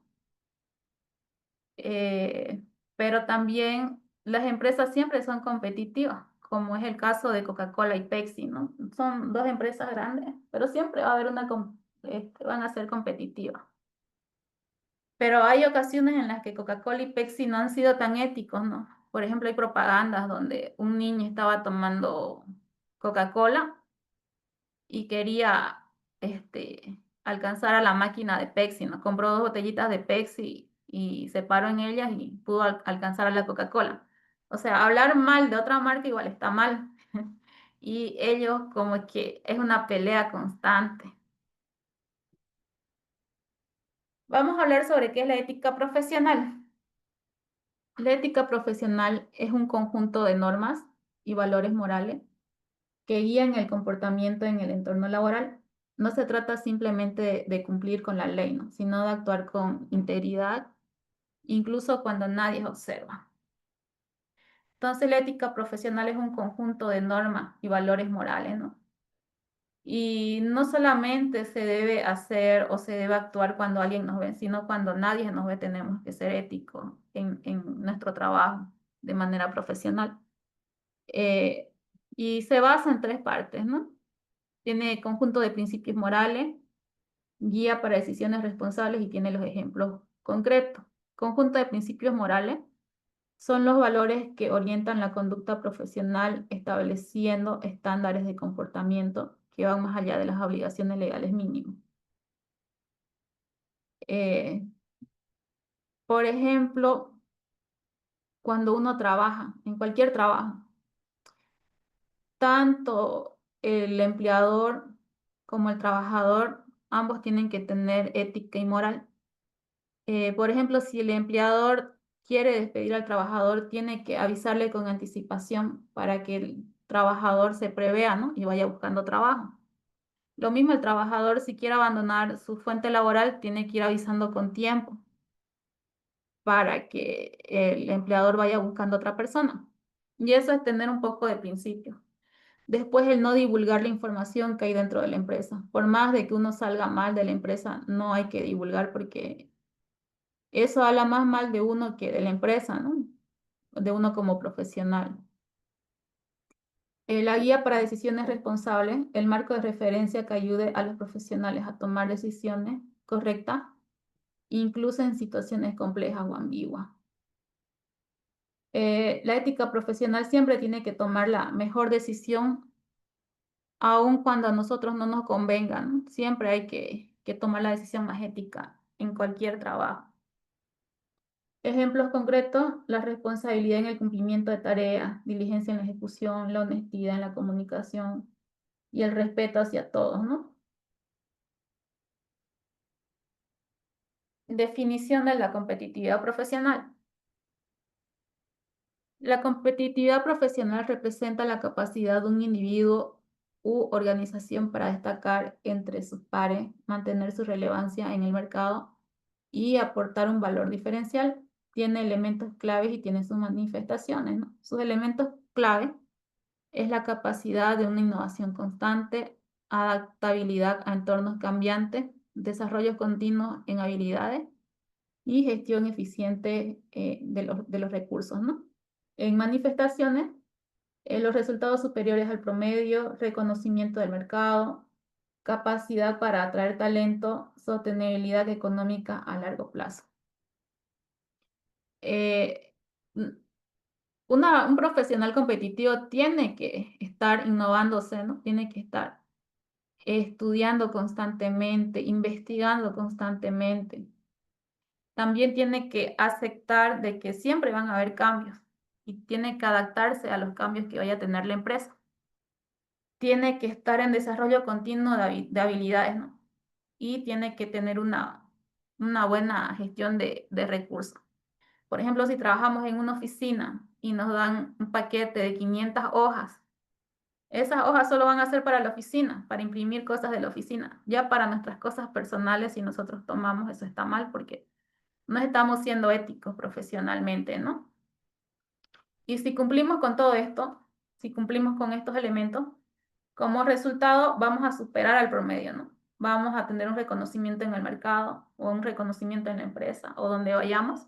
Pero también las empresas siempre son competitivas, como es el caso de Coca-Cola y Pepsi, ¿no? Son 2 empresas grandes, pero siempre va a haber van a ser competitivas. Pero hay ocasiones en las que Coca-Cola y Pepsi no han sido tan éticos, ¿no? Por ejemplo, hay propagandas donde un niño estaba tomando Coca-Cola y quería alcanzar a la máquina de Pepsi, ¿no? Compró 2 botellitas de Pepsi y se paró en ellas y pudo alcanzar a la Coca-Cola. O sea, hablar mal de otra marca igual está mal. Y ellos como que es una pelea constante. Vamos a hablar sobre qué es la ética profesional. La ética profesional es un conjunto de normas y valores morales que guían el comportamiento en el entorno laboral. No se trata simplemente de cumplir con la ley, ¿no? Sino de actuar con integridad, incluso cuando nadie observa. Entonces, la ética profesional es un conjunto de normas y valores morales, ¿no? Y no solamente se debe hacer o se debe actuar cuando alguien nos ve, sino cuando nadie nos ve, tenemos que ser éticos en nuestro trabajo de manera profesional. Eh, y se basa en 3 partes, ¿no? Tiene conjunto de principios morales, guía para decisiones responsables y tiene los ejemplos concretos. Conjunto de principios morales son los valores que orientan la conducta profesional estableciendo estándares de comportamiento que van más allá de las obligaciones legales mínimas. Eh, por ejemplo, cuando uno trabaja, en cualquier trabajo, tanto el empleador como el trabajador, ambos tienen que tener ética y moral. Por ejemplo, si el empleador quiere despedir al trabajador, tiene que avisarle con anticipación para que el trabajador se prevea, ¿no? Y vaya buscando trabajo. Lo mismo el trabajador, si quiere abandonar su fuente laboral, tiene que ir avisando con tiempo para que el empleador vaya buscando otra persona. Y eso es tener un poco de principio. Después, el no divulgar la información que hay dentro de la empresa. Por más de que uno salga mal de la empresa, no hay que divulgar porque eso habla más mal de uno que de la empresa, ¿no? De uno como profesional. La guía para decisiones responsables, el marco de referencia que ayude a los profesionales a tomar decisiones correctas, incluso en situaciones complejas o ambiguas. La ética profesional siempre tiene que tomar la mejor decisión, aun cuando a nosotros no nos convenga, ¿no? Siempre hay que tomar la decisión más ética en cualquier trabajo. Ejemplos concretos: la responsabilidad en el cumplimiento de tareas, diligencia en la ejecución, la honestidad en la comunicación y el respeto hacia todos, ¿no? Definición de la competitividad profesional. La competitividad profesional representa la capacidad de un individuo u organización para destacar entre sus pares, mantener su relevancia en el mercado y aportar un valor diferencial. Tiene elementos claves y tiene sus manifestaciones, ¿no? Sus elementos clave es la capacidad de una innovación constante, adaptabilidad a entornos cambiantes, desarrollo continuo en habilidades y gestión eficiente de los recursos, ¿no? En manifestaciones, los resultados superiores al promedio, reconocimiento del mercado, capacidad para atraer talento, sostenibilidad económica a largo plazo. Un profesional competitivo tiene que estar innovándose, ¿no? Tiene que estar estudiando constantemente, investigando constantemente. También tiene que aceptar de que siempre van a haber cambios y tiene que adaptarse a los cambios que vaya a tener la empresa. Tiene que estar en desarrollo continuo de habilidades, ¿no? Y tiene que tener una buena gestión de recursos. Por ejemplo, si trabajamos en una oficina y nos dan un paquete de 500 hojas, esas hojas solo van a ser para la oficina, para imprimir cosas de la oficina. Ya para nuestras cosas personales, si nosotros tomamos, eso está mal porque no estamos siendo éticos profesionalmente, ¿no? Y si cumplimos con todo esto, si cumplimos con estos elementos, como resultado vamos a superar al promedio, ¿no? Vamos a tener un reconocimiento en el mercado o un reconocimiento en la empresa o donde vayamos.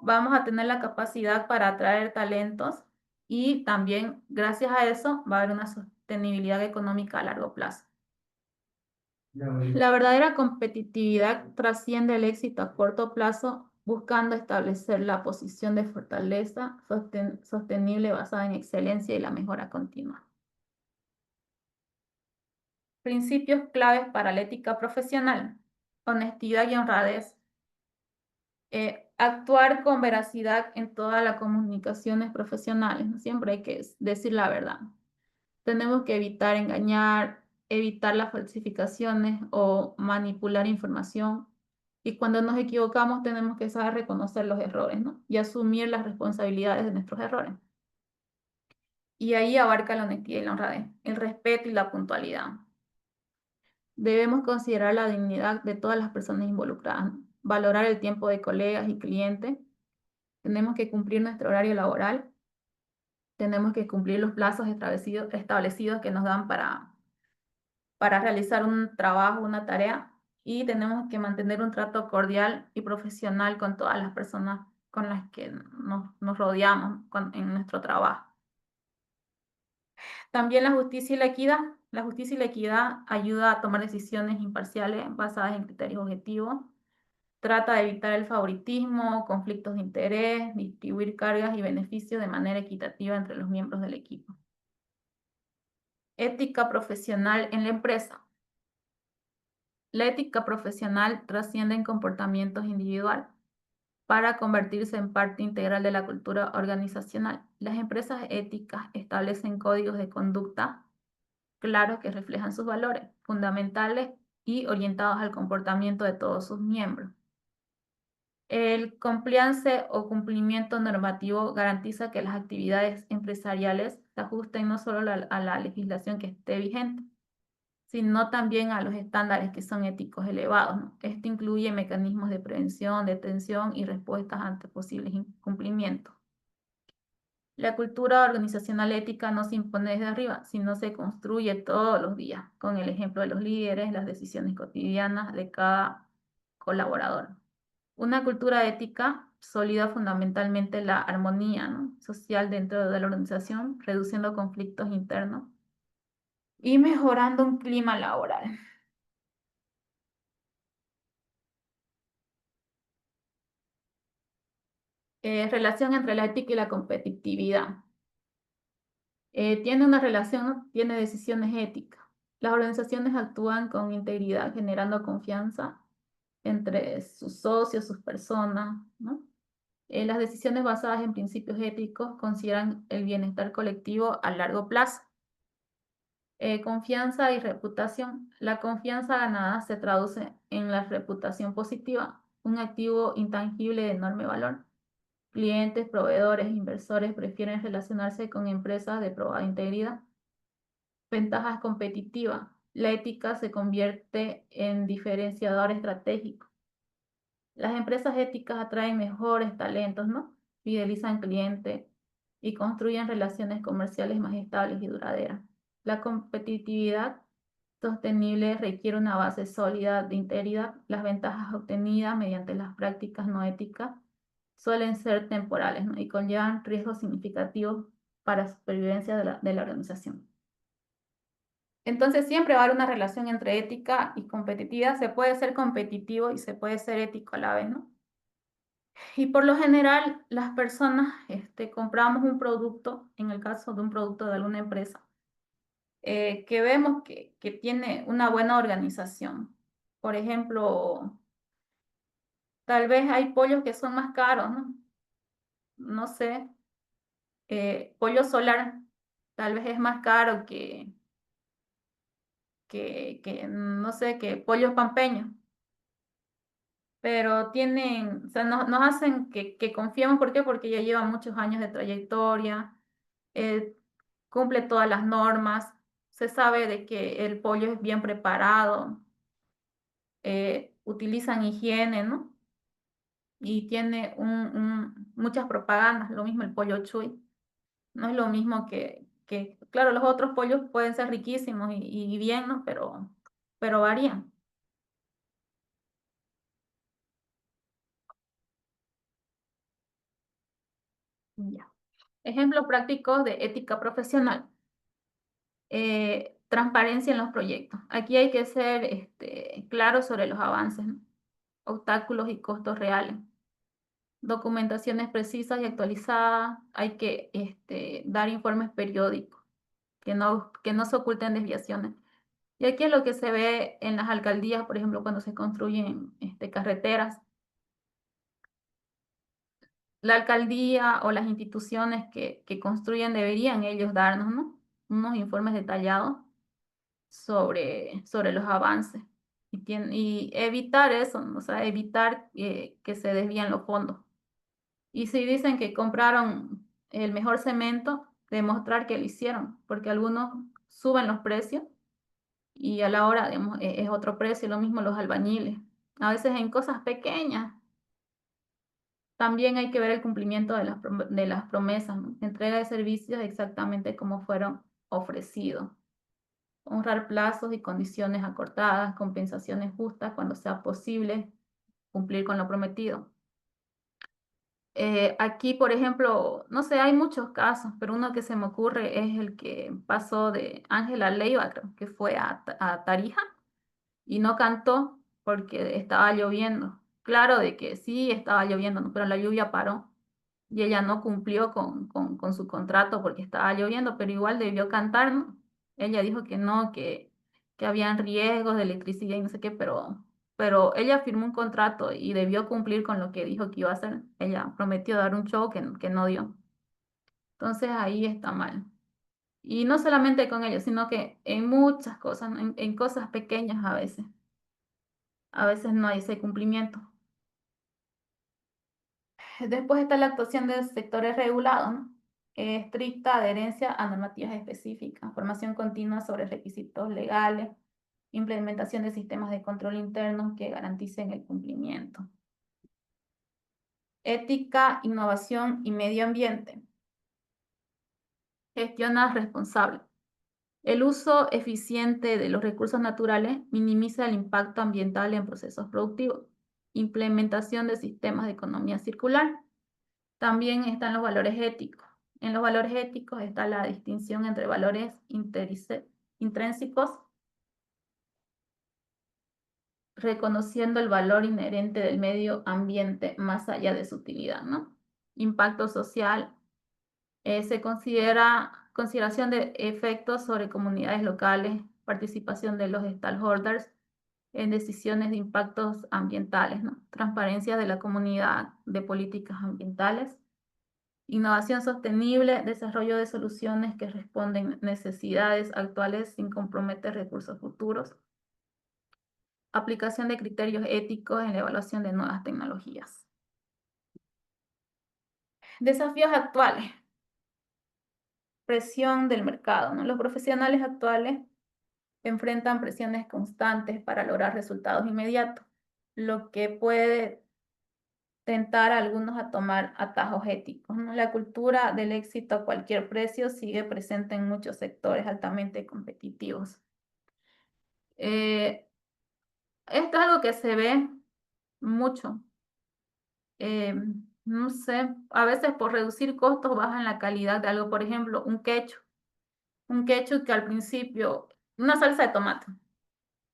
Vamos a tener la capacidad para atraer talentos y también gracias a eso va a haber una sostenibilidad económica a largo plazo. La verdadera competitividad trasciende el éxito a corto plazo, buscando establecer la posición de fortaleza sostenible basada en excelencia y la mejora continua. Principios claves para la ética profesional: honestidad y honradez. Actuar con veracidad en todas las comunicaciones profesionales, ¿no? Siempre hay que decir la verdad. Tenemos que evitar engañar, evitar las falsificaciones o manipular información. Y cuando nos equivocamos tenemos que saber reconocer los errores, ¿no? Y asumir las responsabilidades de nuestros errores. Y ahí abarca la honestidad y la honradez, el respeto y la puntualidad. Debemos considerar la dignidad de todas las personas involucradas, ¿no? Valorar el tiempo de colegas y clientes. Tenemos que cumplir nuestro horario laboral. Tenemos que cumplir los plazos establecidos que nos dan para realizar un trabajo, una tarea. Y tenemos que mantener un trato cordial y profesional con todas las personas con las que nos rodeamos en nuestro trabajo. También la justicia y la equidad. La justicia y la equidad ayuda a tomar decisiones imparciales basadas en criterios objetivos. Trata de evitar el favoritismo, conflictos de interés, distribuir cargas y beneficios de manera equitativa entre los miembros del equipo. Ética profesional en la empresa. La ética profesional trasciende en comportamientos individuales para convertirse en parte integral de la cultura organizacional. Las empresas éticas establecen códigos de conducta claros que reflejan sus valores fundamentales y orientados al comportamiento de todos sus miembros. El compliance o cumplimiento normativo garantiza que las actividades empresariales se ajusten no solo a la legislación que esté vigente, sino también a los estándares que son éticos elevados, ¿no? Esto incluye mecanismos de prevención, detención y respuestas ante posibles incumplimientos. La cultura organizacional ética no se impone desde arriba, sino se construye todos los días, con el ejemplo de los líderes, las decisiones cotidianas de cada colaborador. Una cultura ética consolida fundamentalmente la armonía, ¿no?, social dentro de la organización, reduciendo conflictos internos y mejorando un clima laboral. Relación entre la ética y la competitividad. Tiene una relación, ¿no?, tiene decisiones éticas. Las organizaciones actúan con integridad, generando confianza entre sus socios, sus personas, ¿no? Las decisiones basadas en principios éticos consideran el bienestar colectivo a largo plazo. Confianza y reputación. La confianza ganada se traduce en la reputación positiva, un activo intangible de enorme valor. Clientes, proveedores, inversores prefieren relacionarse con empresas de probada integridad. Ventajas competitivas. La ética se convierte en diferenciador estratégico. Las empresas éticas atraen mejores talentos, ¿no?, fidelizan clientes y construyen relaciones comerciales más estables y duraderas. La competitividad sostenible requiere una base sólida de integridad. Las ventajas obtenidas mediante las prácticas no éticas suelen ser temporales, ¿no?, y conllevan riesgos significativos para la supervivencia de la organización. Entonces siempre va a haber una relación entre ética y competitividad. Se puede ser competitivo y se puede ser ético a la vez, ¿no? Y por lo general, las personas compramos un producto, en el caso de un producto de alguna empresa, que vemos que tiene una buena organización. Por ejemplo, tal vez hay pollos que son más caros, ¿no? No sé, pollo solar tal vez es más caro no sé, que pollo pampeño. Pero tienen, o sea, nos hacen que confiemos. ¿Por qué? Porque ya lleva muchos años de trayectoria, cumple todas las normas, se sabe de que el pollo es bien preparado, utilizan higiene, ¿no? Y tiene muchas propagandas, lo mismo el pollo chuy. No es lo mismo claro, los otros pollos pueden ser riquísimos y bien, ¿no? Pero varían. Ya. Ejemplos prácticos de ética profesional. Transparencia en los proyectos. Aquí hay que ser claro sobre los avances, ¿no?, obstáculos y costos reales. Documentaciones precisas y actualizadas. Hay que dar informes periódicos, que no se oculten desviaciones. Y aquí es lo que se ve en las alcaldías, por ejemplo, cuando se construyen carreteras. La alcaldía o las instituciones que construyen deberían ellos darnos, ¿no?, unos informes detallados sobre los avances y evitar eso, ¿no?, o sea, evitar que se desvíen los fondos. Y si dicen que compraron el mejor cemento, demostrar que lo hicieron, porque algunos suben los precios y a la hora, digamos, es otro precio. Lo mismo los albañiles. A veces en cosas pequeñas. También hay que ver el cumplimiento de las promesas, ¿no?, entrega de servicios exactamente como fueron ofrecidos. Honrar plazos y condiciones acordadas, compensaciones justas cuando sea posible, cumplir con lo prometido. Aquí, por ejemplo, no sé, hay muchos casos, pero uno que se me ocurre es el que pasó de Ángela Leiva, creo que fue a Tarija y no cantó porque estaba lloviendo. Claro de que sí estaba lloviendo, ¿no?, pero la lluvia paró y ella no cumplió con su contrato porque estaba lloviendo, pero igual debió cantar, ¿no? Ella dijo que no, que habían riesgos de electricidad y no sé qué, pero ella firmó un contrato y debió cumplir con lo que dijo que iba a hacer. Ella prometió dar un show que no dio. Entonces ahí está mal. Y no solamente con ellos, sino que en muchas cosas, ¿no?, en cosas pequeñas a veces. A veces no hay ese cumplimiento. Después está la actuación de sectores regulados, ¿no?, estricta adherencia a normativas específicas, formación continua sobre requisitos legales, implementación de sistemas de control internos que garanticen el cumplimiento. Ética, innovación y medio ambiente. Gestiona responsable. El uso eficiente de los recursos naturales minimiza el impacto ambiental en procesos productivos. implementación de sistemas de economía circular. También están los valores éticos. En los valores éticos está la distinción entre valores intrínsecos, reconociendo el valor inherente del medio ambiente más allá de su utilidad, ¿no? Impacto social, se consideración de efectos sobre comunidades locales, participación de los stakeholders en decisiones de impactos ambientales, ¿no? Transparencia de la comunidad de políticas ambientales, innovación sostenible, desarrollo de soluciones que responden necesidades actuales sin comprometer recursos futuros, aplicación de criterios éticos en la evaluación de nuevas tecnologías. Desafíos actuales. Presión del mercado, ¿no? Los profesionales actuales enfrentan presiones constantes para lograr resultados inmediatos, lo que puede tentar a algunos a tomar atajos éticos, ¿no? La cultura del éxito a cualquier precio sigue presente en muchos sectores altamente competitivos. Esto es algo que se ve mucho. No sé, a veces por reducir costos bajan la calidad de algo. Por ejemplo, un ketchup. Un ketchup que al principio, una salsa de tomate,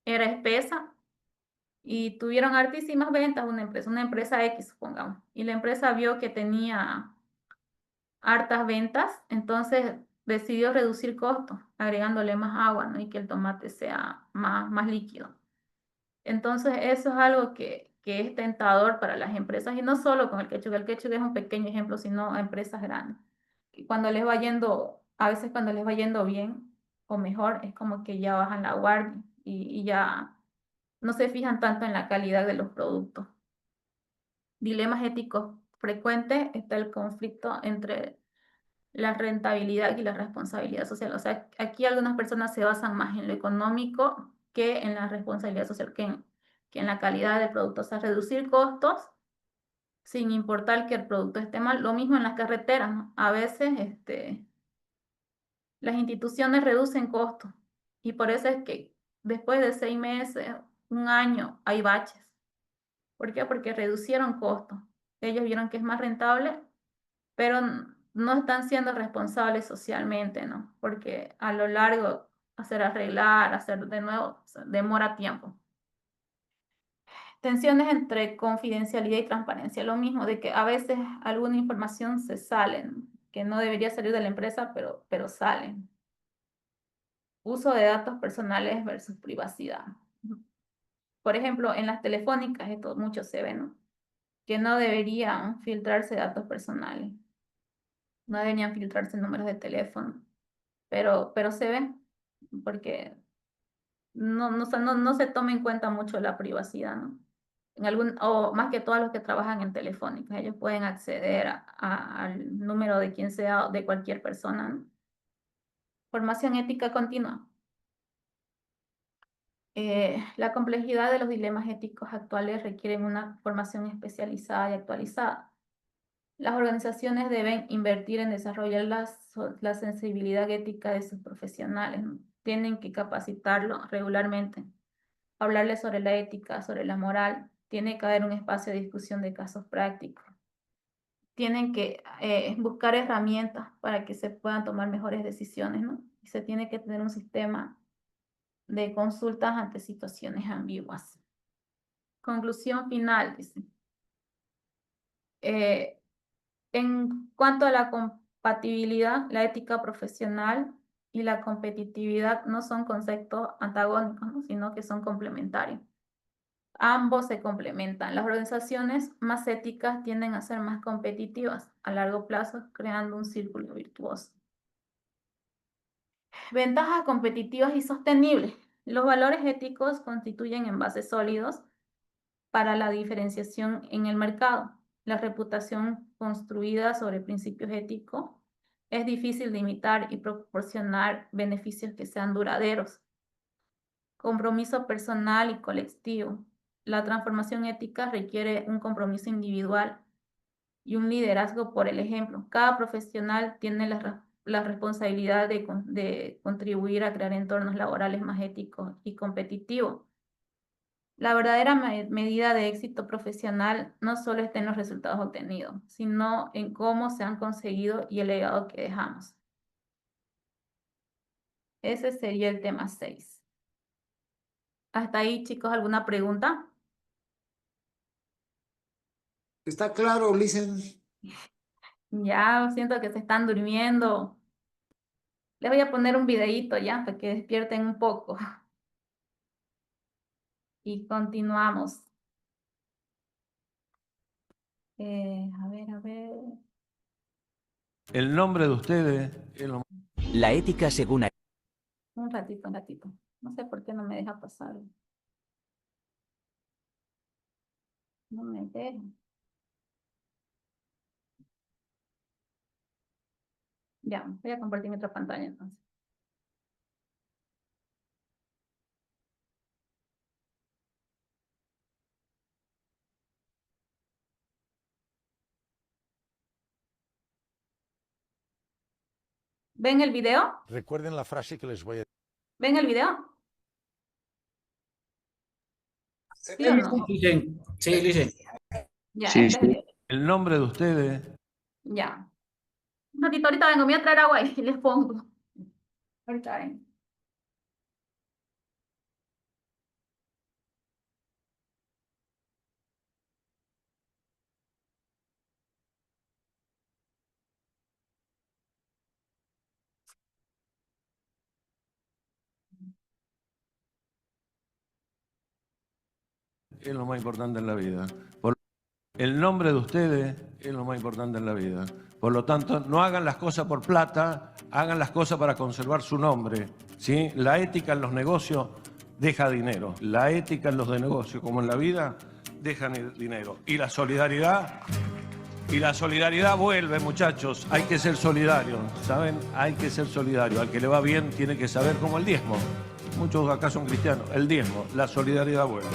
era espesa y tuvieron altísimas ventas una empresa X, supongamos. Y la empresa vio que tenía hartas ventas, entonces decidió reducir costos, agregándole más agua, ¿no? Y que el tomate sea más líquido. Entonces, eso es algo que es tentador para las empresas, y no solo con el ketchup es un pequeño ejemplo, sino a empresas grandes. Y cuando les va yendo, a veces cuando les va yendo bien o mejor, es como que ya bajan la guardia y ya no se fijan tanto en la calidad de los productos. Dilemas éticos frecuentes, está el conflicto entre la rentabilidad y la responsabilidad social. O sea, aquí algunas personas se basan más en lo económico que en la responsabilidad social, que en la calidad del producto. O sea, reducir costos sin importar que el producto esté mal. Lo mismo en las carreteras, ¿no? A veces las instituciones reducen costos y por eso es que después de 6 meses, un año, hay baches. ¿Por qué? Porque reducieron costos. Ellos vieron que es más rentable, pero no están siendo responsables socialmente, ¿no? Porque a lo largo hacer de nuevo, o sea, demora tiempo. Tensiones entre confidencialidad y transparencia, lo mismo, de que a veces alguna información se sale, ¿no? Que no debería salir de la empresa, pero salen. Uso de datos personales versus privacidad. Por ejemplo, en las telefónicas, esto mucho se ve, ¿no? Que no deberían filtrarse datos personales. No deberían filtrarse números de teléfono. Pero se ve, porque no se toma en cuenta mucho la privacidad, ¿no? O más que todos los que trabajan en telefónica, ellos pueden acceder al número de quien sea, de cualquier persona, ¿no? Formación ética continua. La complejidad de los dilemas éticos actuales requieren una formación especializada y actualizada. Las organizaciones deben invertir en desarrollar la sensibilidad ética de sus profesionales, ¿no? Tienen que capacitarlo regularmente, hablarles sobre la ética, sobre la moral. Tiene que haber un espacio de discusión de casos prácticos. Tienen que buscar herramientas para que se puedan tomar mejores decisiones, ¿no? Y se tiene que tener un sistema de consultas ante situaciones ambiguas. Conclusión final, dice. En cuanto a la compatibilidad, la ética profesional y la competitividad no son conceptos antagónicos, ¿no? Sino que son complementarios. Ambos se complementan. Las organizaciones más éticas tienden a ser más competitivas a largo plazo, creando un círculo virtuoso. Ventajas competitivas y sostenibles. Los valores éticos constituyen envases sólidos para la diferenciación en el mercado. La reputación construida sobre principios éticos es difícil de imitar y proporcionar beneficios que sean duraderos. Compromiso personal y colectivo. La transformación ética requiere un compromiso individual y un liderazgo por el ejemplo. Cada profesional tiene la responsabilidad de contribuir a crear entornos laborales más éticos y competitivos. La verdadera medida de éxito profesional no solo está en los resultados obtenidos, sino en cómo se han conseguido y el legado que dejamos. Ese sería el tema 6. Hasta ahí, chicos, ¿alguna pregunta? Está claro, Listen. Ya siento que se están durmiendo. Les voy a poner un videíto ya para que despierten un poco. Y continuamos. A ver, a ver. El nombre de ustedes es lo La ética según Un ratito, un ratito. No sé por qué no me deja pasar. No me deja. Ya, voy a compartir mi otra pantalla entonces. ¿Ven el video? Recuerden la frase que les voy a ¿Ven el video? ¿Sí o no? Sí, Lice. Ya, Sí, este es el sí. video. El nombre de ustedes Ya. Un ratito, ahorita vengo, me voy a traer agua y les pongo. Ahorita vengo. es lo más importante en la vida. El nombre de ustedes es lo más importante en la vida. Por lo tanto, no hagan las cosas por plata, hagan las cosas para conservar su nombre. ¿Sí? La ética en los negocios deja dinero. La ética en los de negocios, como en la vida, deja dinero. Y la solidaridad vuelve, muchachos. Hay que ser solidarios, ¿saben? Hay que ser solidarios. Al que le va bien tiene que saber, como el diezmo. Muchos acá son cristianos. El diezmo, la solidaridad vuelve.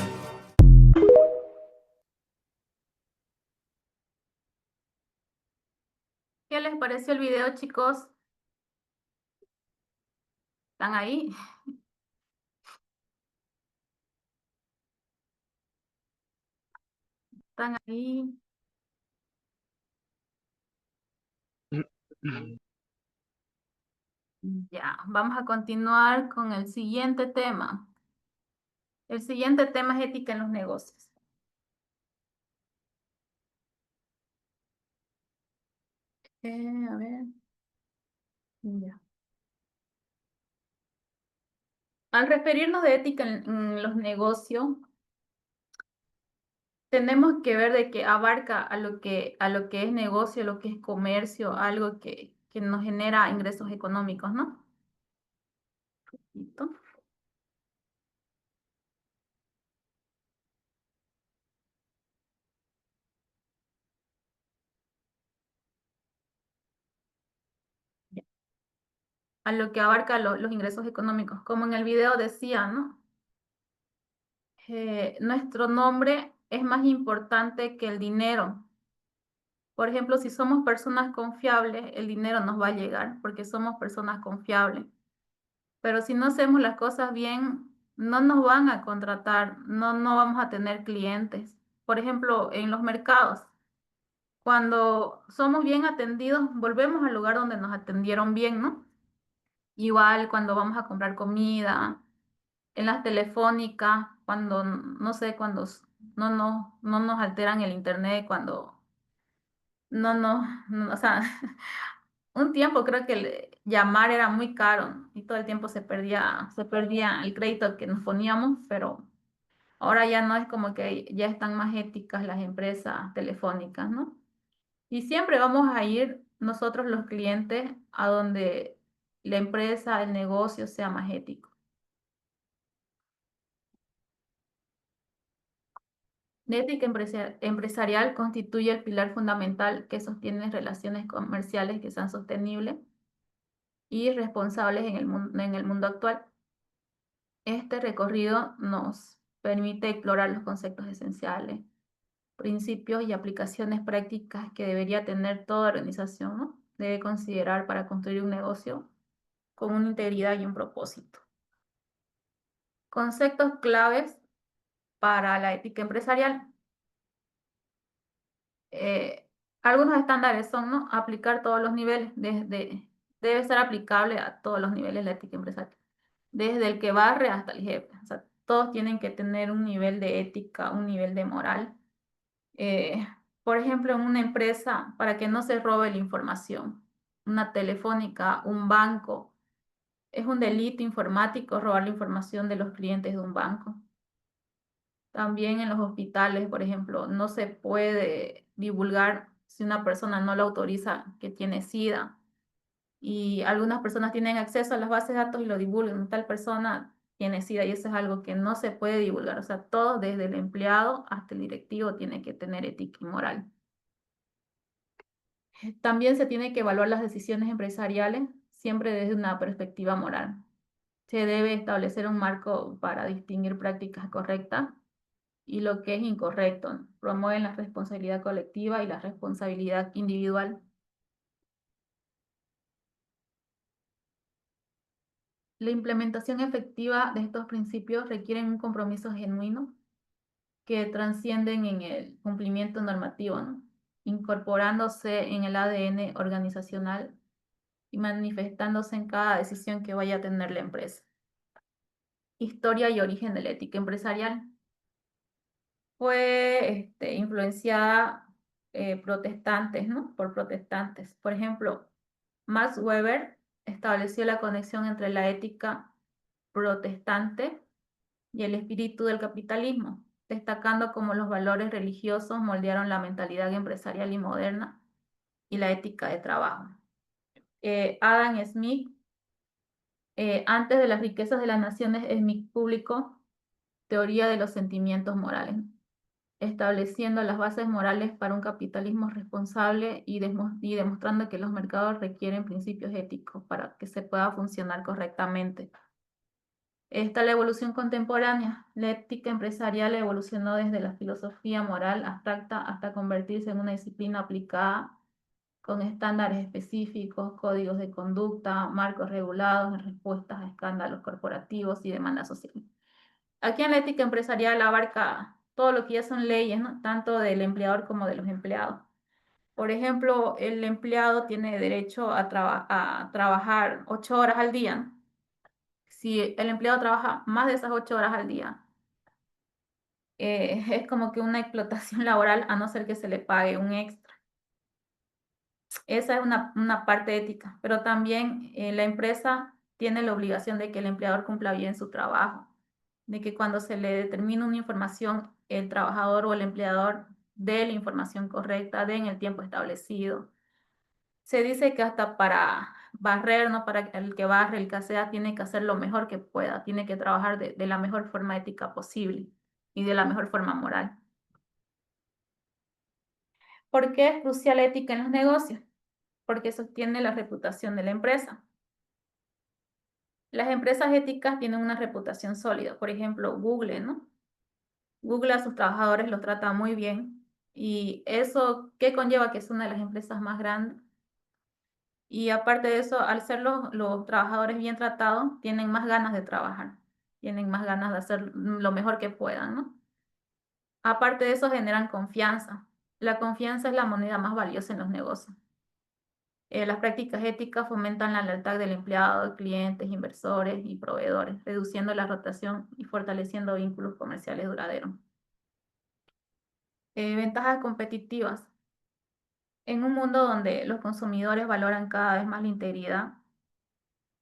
¿Qué les pareció el video, chicos? ¿Están ahí? ¿Están ahí? Ya, vamos a continuar con el siguiente tema. El siguiente tema es ética en los negocios. A ver. Ya. Al referirnos de ética en los negocios, tenemos que ver de que abarca a lo que es negocio, lo que es comercio, algo que nos genera ingresos económicos, ¿no? Listo. Ya. A lo que abarca los ingresos económicos, como en el video decía, ¿no? Nuestro nombre es más importante que el dinero. Por ejemplo, si somos personas confiables, el dinero nos va a llegar porque somos personas confiables. Pero si no hacemos las cosas bien, no nos van a contratar, no vamos a tener clientes. Por ejemplo, en los mercados, cuando somos bien atendidos, volvemos al lugar donde nos atendieron bien, ¿no? Igual cuando vamos a comprar comida, en las telefónicas, cuando, no sé, cuando no nos alteran el internet, cuando o sea, un tiempo creo que llamar era muy caro y todo el tiempo se perdía el crédito que nos poníamos, pero ahora ya no es como que ya están más éticas las empresas telefónicas, ¿no? Y siempre vamos a ir nosotros los clientes a donde la empresa, el negocio sea más ético. La ética empresarial constituye el pilar fundamental que sostiene relaciones comerciales que sean sostenibles y responsables en el mundo actual. Este recorrido nos permite explorar los conceptos esenciales, principios y aplicaciones prácticas que debería tener toda organización, ¿no? Debe considerar para construir un negocio con una integridad y un propósito. Conceptos claves para la ética empresarial. Algunos estándares son, ¿no? Aplicar todos los niveles, debe ser aplicable a todos los niveles la ética empresarial, desde el que barre hasta el jefe. O sea, todos tienen que tener un nivel de ética, un nivel de moral. Por ejemplo, en una empresa, para que no se robe la información, una telefónica, un banco, es un delito informático robar la información de los clientes de un banco. También en los hospitales, por ejemplo, no se puede divulgar si una persona no lo autoriza que tiene SIDA. Y algunas personas tienen acceso a las bases de datos y lo divulgan. Tal persona tiene SIDA y eso es algo que no se puede divulgar. O sea, todo desde el empleado hasta el directivo tiene que tener ética y moral. También se tiene que evaluar las decisiones empresariales siempre desde una perspectiva moral. Se debe establecer un marco para distinguir prácticas correctas y lo que es incorrecto, ¿no? Promueven la responsabilidad colectiva y la responsabilidad individual. La implementación efectiva de estos principios requiere un compromiso genuino que trascienden en el cumplimiento normativo, ¿no? Incorporándose en el ADN organizacional y manifestándose en cada decisión que vaya a tener la empresa. Historia y origen de la ética empresarial. Fue influenciada protestantes, ¿no? Por protestantes. Por ejemplo, Max Weber estableció la conexión entre la ética protestante y el espíritu del capitalismo, destacando cómo los valores religiosos moldearon la mentalidad empresarial y moderna y la ética de trabajo. Adam Smith, antes de las riquezas de las naciones, Smith publicó Teoría de los sentimientos morales, estableciendo las bases morales para un capitalismo responsable y demostrando que los mercados requieren principios éticos para que se pueda funcionar correctamente. Está la evolución contemporánea. La ética empresarial evolucionó desde la filosofía moral abstracta hasta convertirse en una disciplina aplicada con estándares específicos, códigos de conducta, marcos regulados en respuestas a escándalos corporativos y demandas sociales. Aquí en la ética empresarial abarca todo lo que ya son leyes, ¿no? Tanto del empleador como de los empleados. Por ejemplo, el empleado tiene derecho a trabajar 8 horas al día, ¿no? Si el empleado trabaja más de esas 8 horas al día, es como que una explotación laboral a no ser que se le pague un extra. Esa es una parte ética, pero también la empresa tiene la obligación de que el empleador cumpla bien su trabajo, de que cuando se le determina una información, el trabajador o el empleador dé la información correcta, dé en el tiempo establecido. Se dice que hasta para barrer, ¿no? Para el que barre, el que asea, tiene que hacer lo mejor que pueda, tiene que trabajar de la mejor forma ética posible y de la mejor forma moral. ¿Por qué es crucial la ética en los negocios? Porque sostiene la reputación de la empresa. Las empresas éticas tienen una reputación sólida. Por ejemplo, Google, ¿no? Google a sus trabajadores los trata muy bien. ¿Y eso qué conlleva? Que es una de las empresas más grandes. Y aparte de eso, al ser los trabajadores bien tratados, tienen más ganas de trabajar. Tienen más ganas de hacer lo mejor que puedan, ¿no? Aparte de eso, generan confianza. La confianza es la moneda más valiosa en los negocios. Las prácticas éticas fomentan la lealtad del empleado, clientes, inversores y proveedores, reduciendo la rotación y fortaleciendo vínculos comerciales duraderos. Ventajas competitivas. En un mundo donde los consumidores valoran cada vez más la integridad,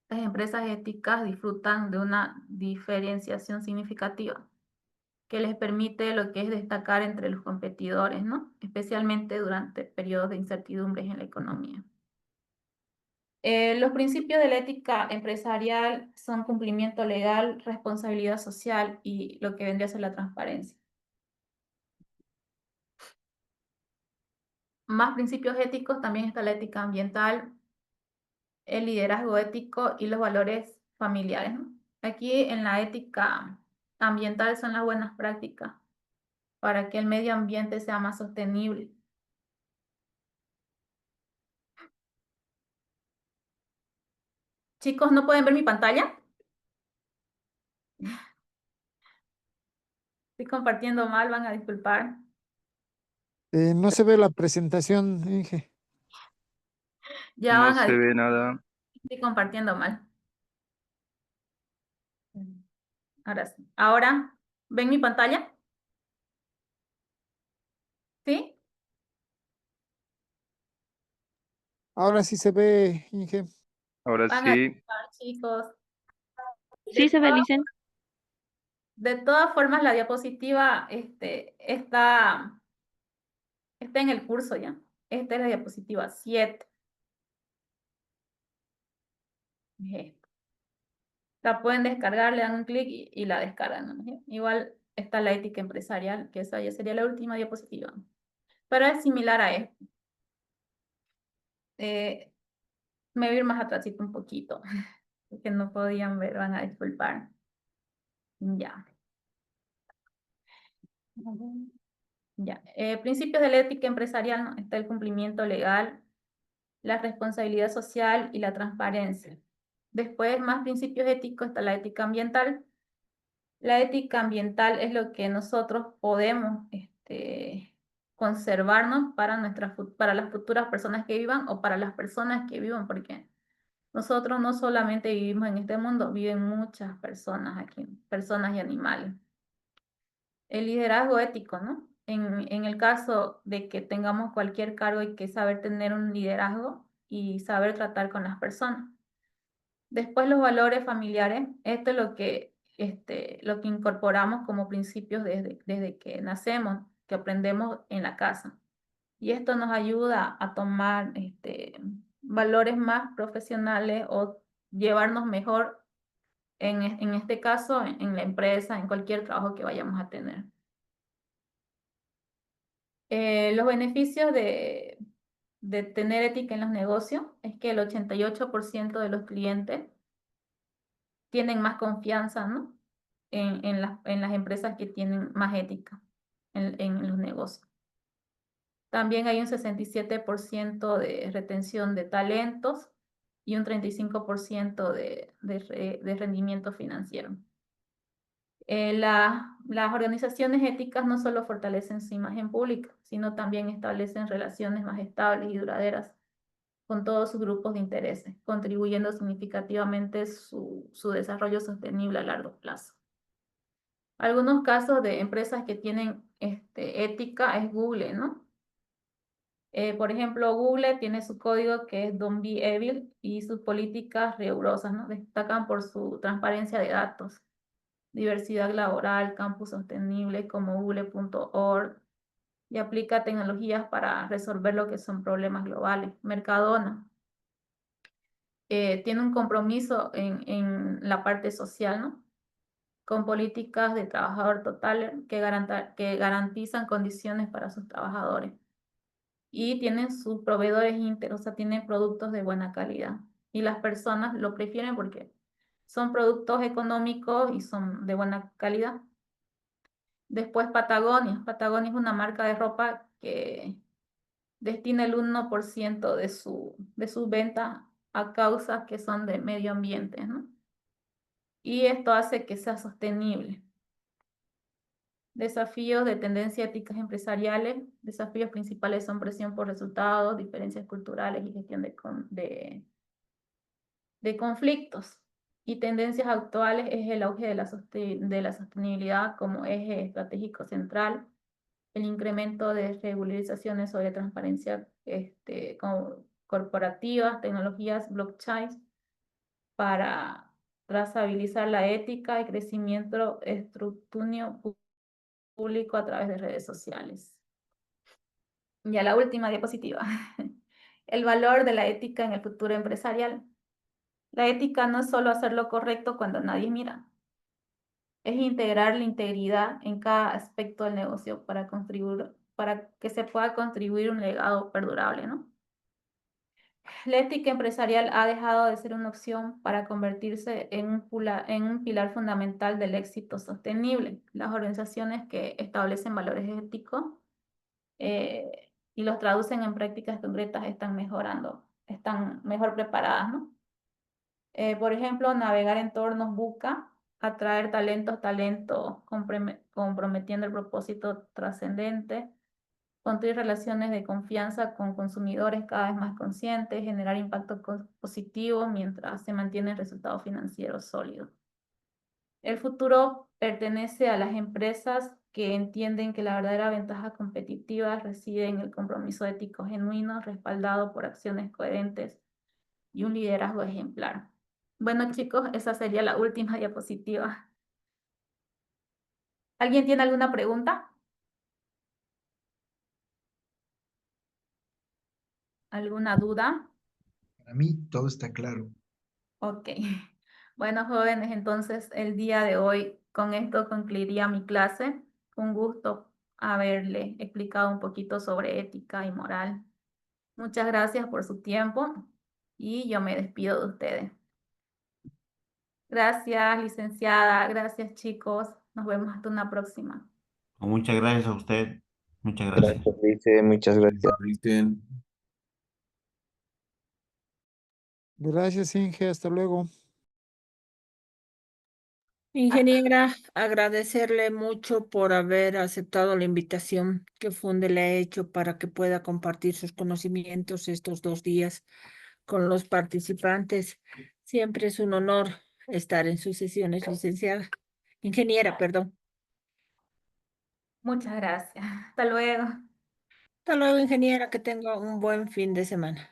las empresas éticas disfrutan de una diferenciación significativa que les permite lo que es destacar entre los competidores, ¿no? Especialmente durante periodos de incertidumbres en la economía. Los principios de la ética empresarial son cumplimiento legal, responsabilidad social y lo que vendría a ser la transparencia. Más principios éticos, también está la ética ambiental, el liderazgo ético y los valores familiares, ¿no? Aquí en la ética ambiental son las buenas prácticas para que el medio ambiente sea más sostenible. Chicos, ¿no pueden ver mi pantalla? Estoy compartiendo mal, van a disculpar. No se ve la presentación, Inge. Ya No van a se disculpar, ve nada. estoy compartiendo mal. Ahora sí. Ahora, ¿ven mi pantalla? ¿Sí? Ahora sí se ve, Inge. Ahora Van a sí. disculpar, chicos. Sí se ve, todas- Licen. De todas formas, la diapositiva está en el curso ya. Esta es la diapositiva 7. La pueden descargar, le dan un clic y la descargan, ¿no? Igual está la ética empresarial, que esa ya sería la última diapositiva. Pero es similar a esto. Me voy a ir más atrásito un poquito, porque no podían ver, van a disculpar. Ya. Ya. Principios de la ética empresarial, ¿no? Está el cumplimiento legal, la responsabilidad social y la transparencia. Después, más principios éticos, está la ética ambiental. La ética ambiental es lo que nosotros podemos conservarnos para para las futuras personas que vivan o para las personas que vivan, porque nosotros no solamente vivimos en este mundo, viven muchas personas aquí, personas y animales. El liderazgo ético, ¿no? En el caso de que tengamos cualquier cargo, hay que saber tener un liderazgo y saber tratar con las personas. Después los valores familiares, esto es lo que incorporamos como principios desde que nacemos, que aprendemos en la casa. Y esto nos ayuda a tomar valores más profesionales o llevarnos mejor, en este caso, en la empresa, en cualquier trabajo que vayamos a tener. Los beneficios de tener ética en los negocios es que el 88% de los clientes tienen más confianza, ¿no? en las empresas que tienen más ética en los negocios. También hay un 67% de retención de talentos y un 35% de rendimiento financiero. Las organizaciones éticas no solo fortalecen su imagen pública, sino también establecen relaciones más estables y duraderas con todos sus grupos de intereses, contribuyendo significativamente su desarrollo sostenible a largo plazo. Algunos casos de empresas que tienen ética es Google, ¿no? Por ejemplo, Google tiene su código que es Don't Be Evil y sus políticas rigurosas, ¿no? Destacan por su transparencia de datos, diversidad laboral, campus sostenible como google.org y aplica tecnologías para resolver lo que son problemas globales. Mercadona tiene un compromiso en la parte social, ¿no? Con políticas de trabajador total que garantizan condiciones para sus trabajadores. Y tienen sus proveedores íntegros, o sea, tienen productos de buena calidad. Y las personas lo prefieren porque son productos económicos y son de buena calidad. Después Patagonia. Patagonia es una marca de ropa que destina el 1% de sus ventas a causas que son de medio ambiente, ¿no? Y esto hace que sea sostenible. Desafíos de tendencia éticas empresariales. Desafíos principales son presión por resultados, diferencias culturales y gestión de conflictos. Y tendencias actuales es el auge de la sostenibilidad como eje estratégico central, el incremento de regularizaciones sobre transparencia corporativas, tecnologías blockchain para trazabilizar la ética y crecimiento escrutinio público a través de redes sociales. Ya la última diapositiva. El valor de la ética en el futuro empresarial. La ética no es solo hacer lo correcto cuando nadie mira. Es integrar la integridad en cada aspecto del negocio para que se pueda contribuir un legado perdurable, ¿no? La ética empresarial ha dejado de ser una opción para convertirse en un pilar fundamental del éxito sostenible. Las organizaciones que establecen valores éticos y los traducen en prácticas concretas están mejor preparadas, ¿no? Por ejemplo, navegar entornos busca atraer talento comprometiendo el propósito trascendente, construir relaciones de confianza con consumidores cada vez más conscientes, generar impacto positivo mientras se mantienen resultados financieros sólidos. El futuro pertenece a las empresas que entienden que la verdadera ventaja competitiva reside en el compromiso ético genuino, respaldado por acciones coherentes y un liderazgo ejemplar. Bueno, chicos, esa sería la última diapositiva. ¿Alguien tiene alguna pregunta? ¿Alguna duda? Para mí todo está claro. Ok. Bueno, jóvenes, entonces el día de hoy con esto concluiría mi clase. Un gusto haberle explicado un poquito sobre ética y moral. Muchas gracias por su tiempo y yo me despido de ustedes. Gracias, licenciada. Gracias, chicos. Nos vemos hasta una próxima. Muchas gracias a usted. Muchas gracias. Gracias, Lice, muchas gracias. Gracias, Inge. Hasta luego. Ingeniera, agradecerle mucho por haber aceptado la invitación que Funde le ha hecho para que pueda compartir sus conocimientos estos 2 días con los participantes. Siempre es un honor estar en sus sesiones, licenciada. Ingeniera, perdón. Muchas gracias. Hasta luego. Hasta luego, ingeniera, que tenga un buen fin de semana.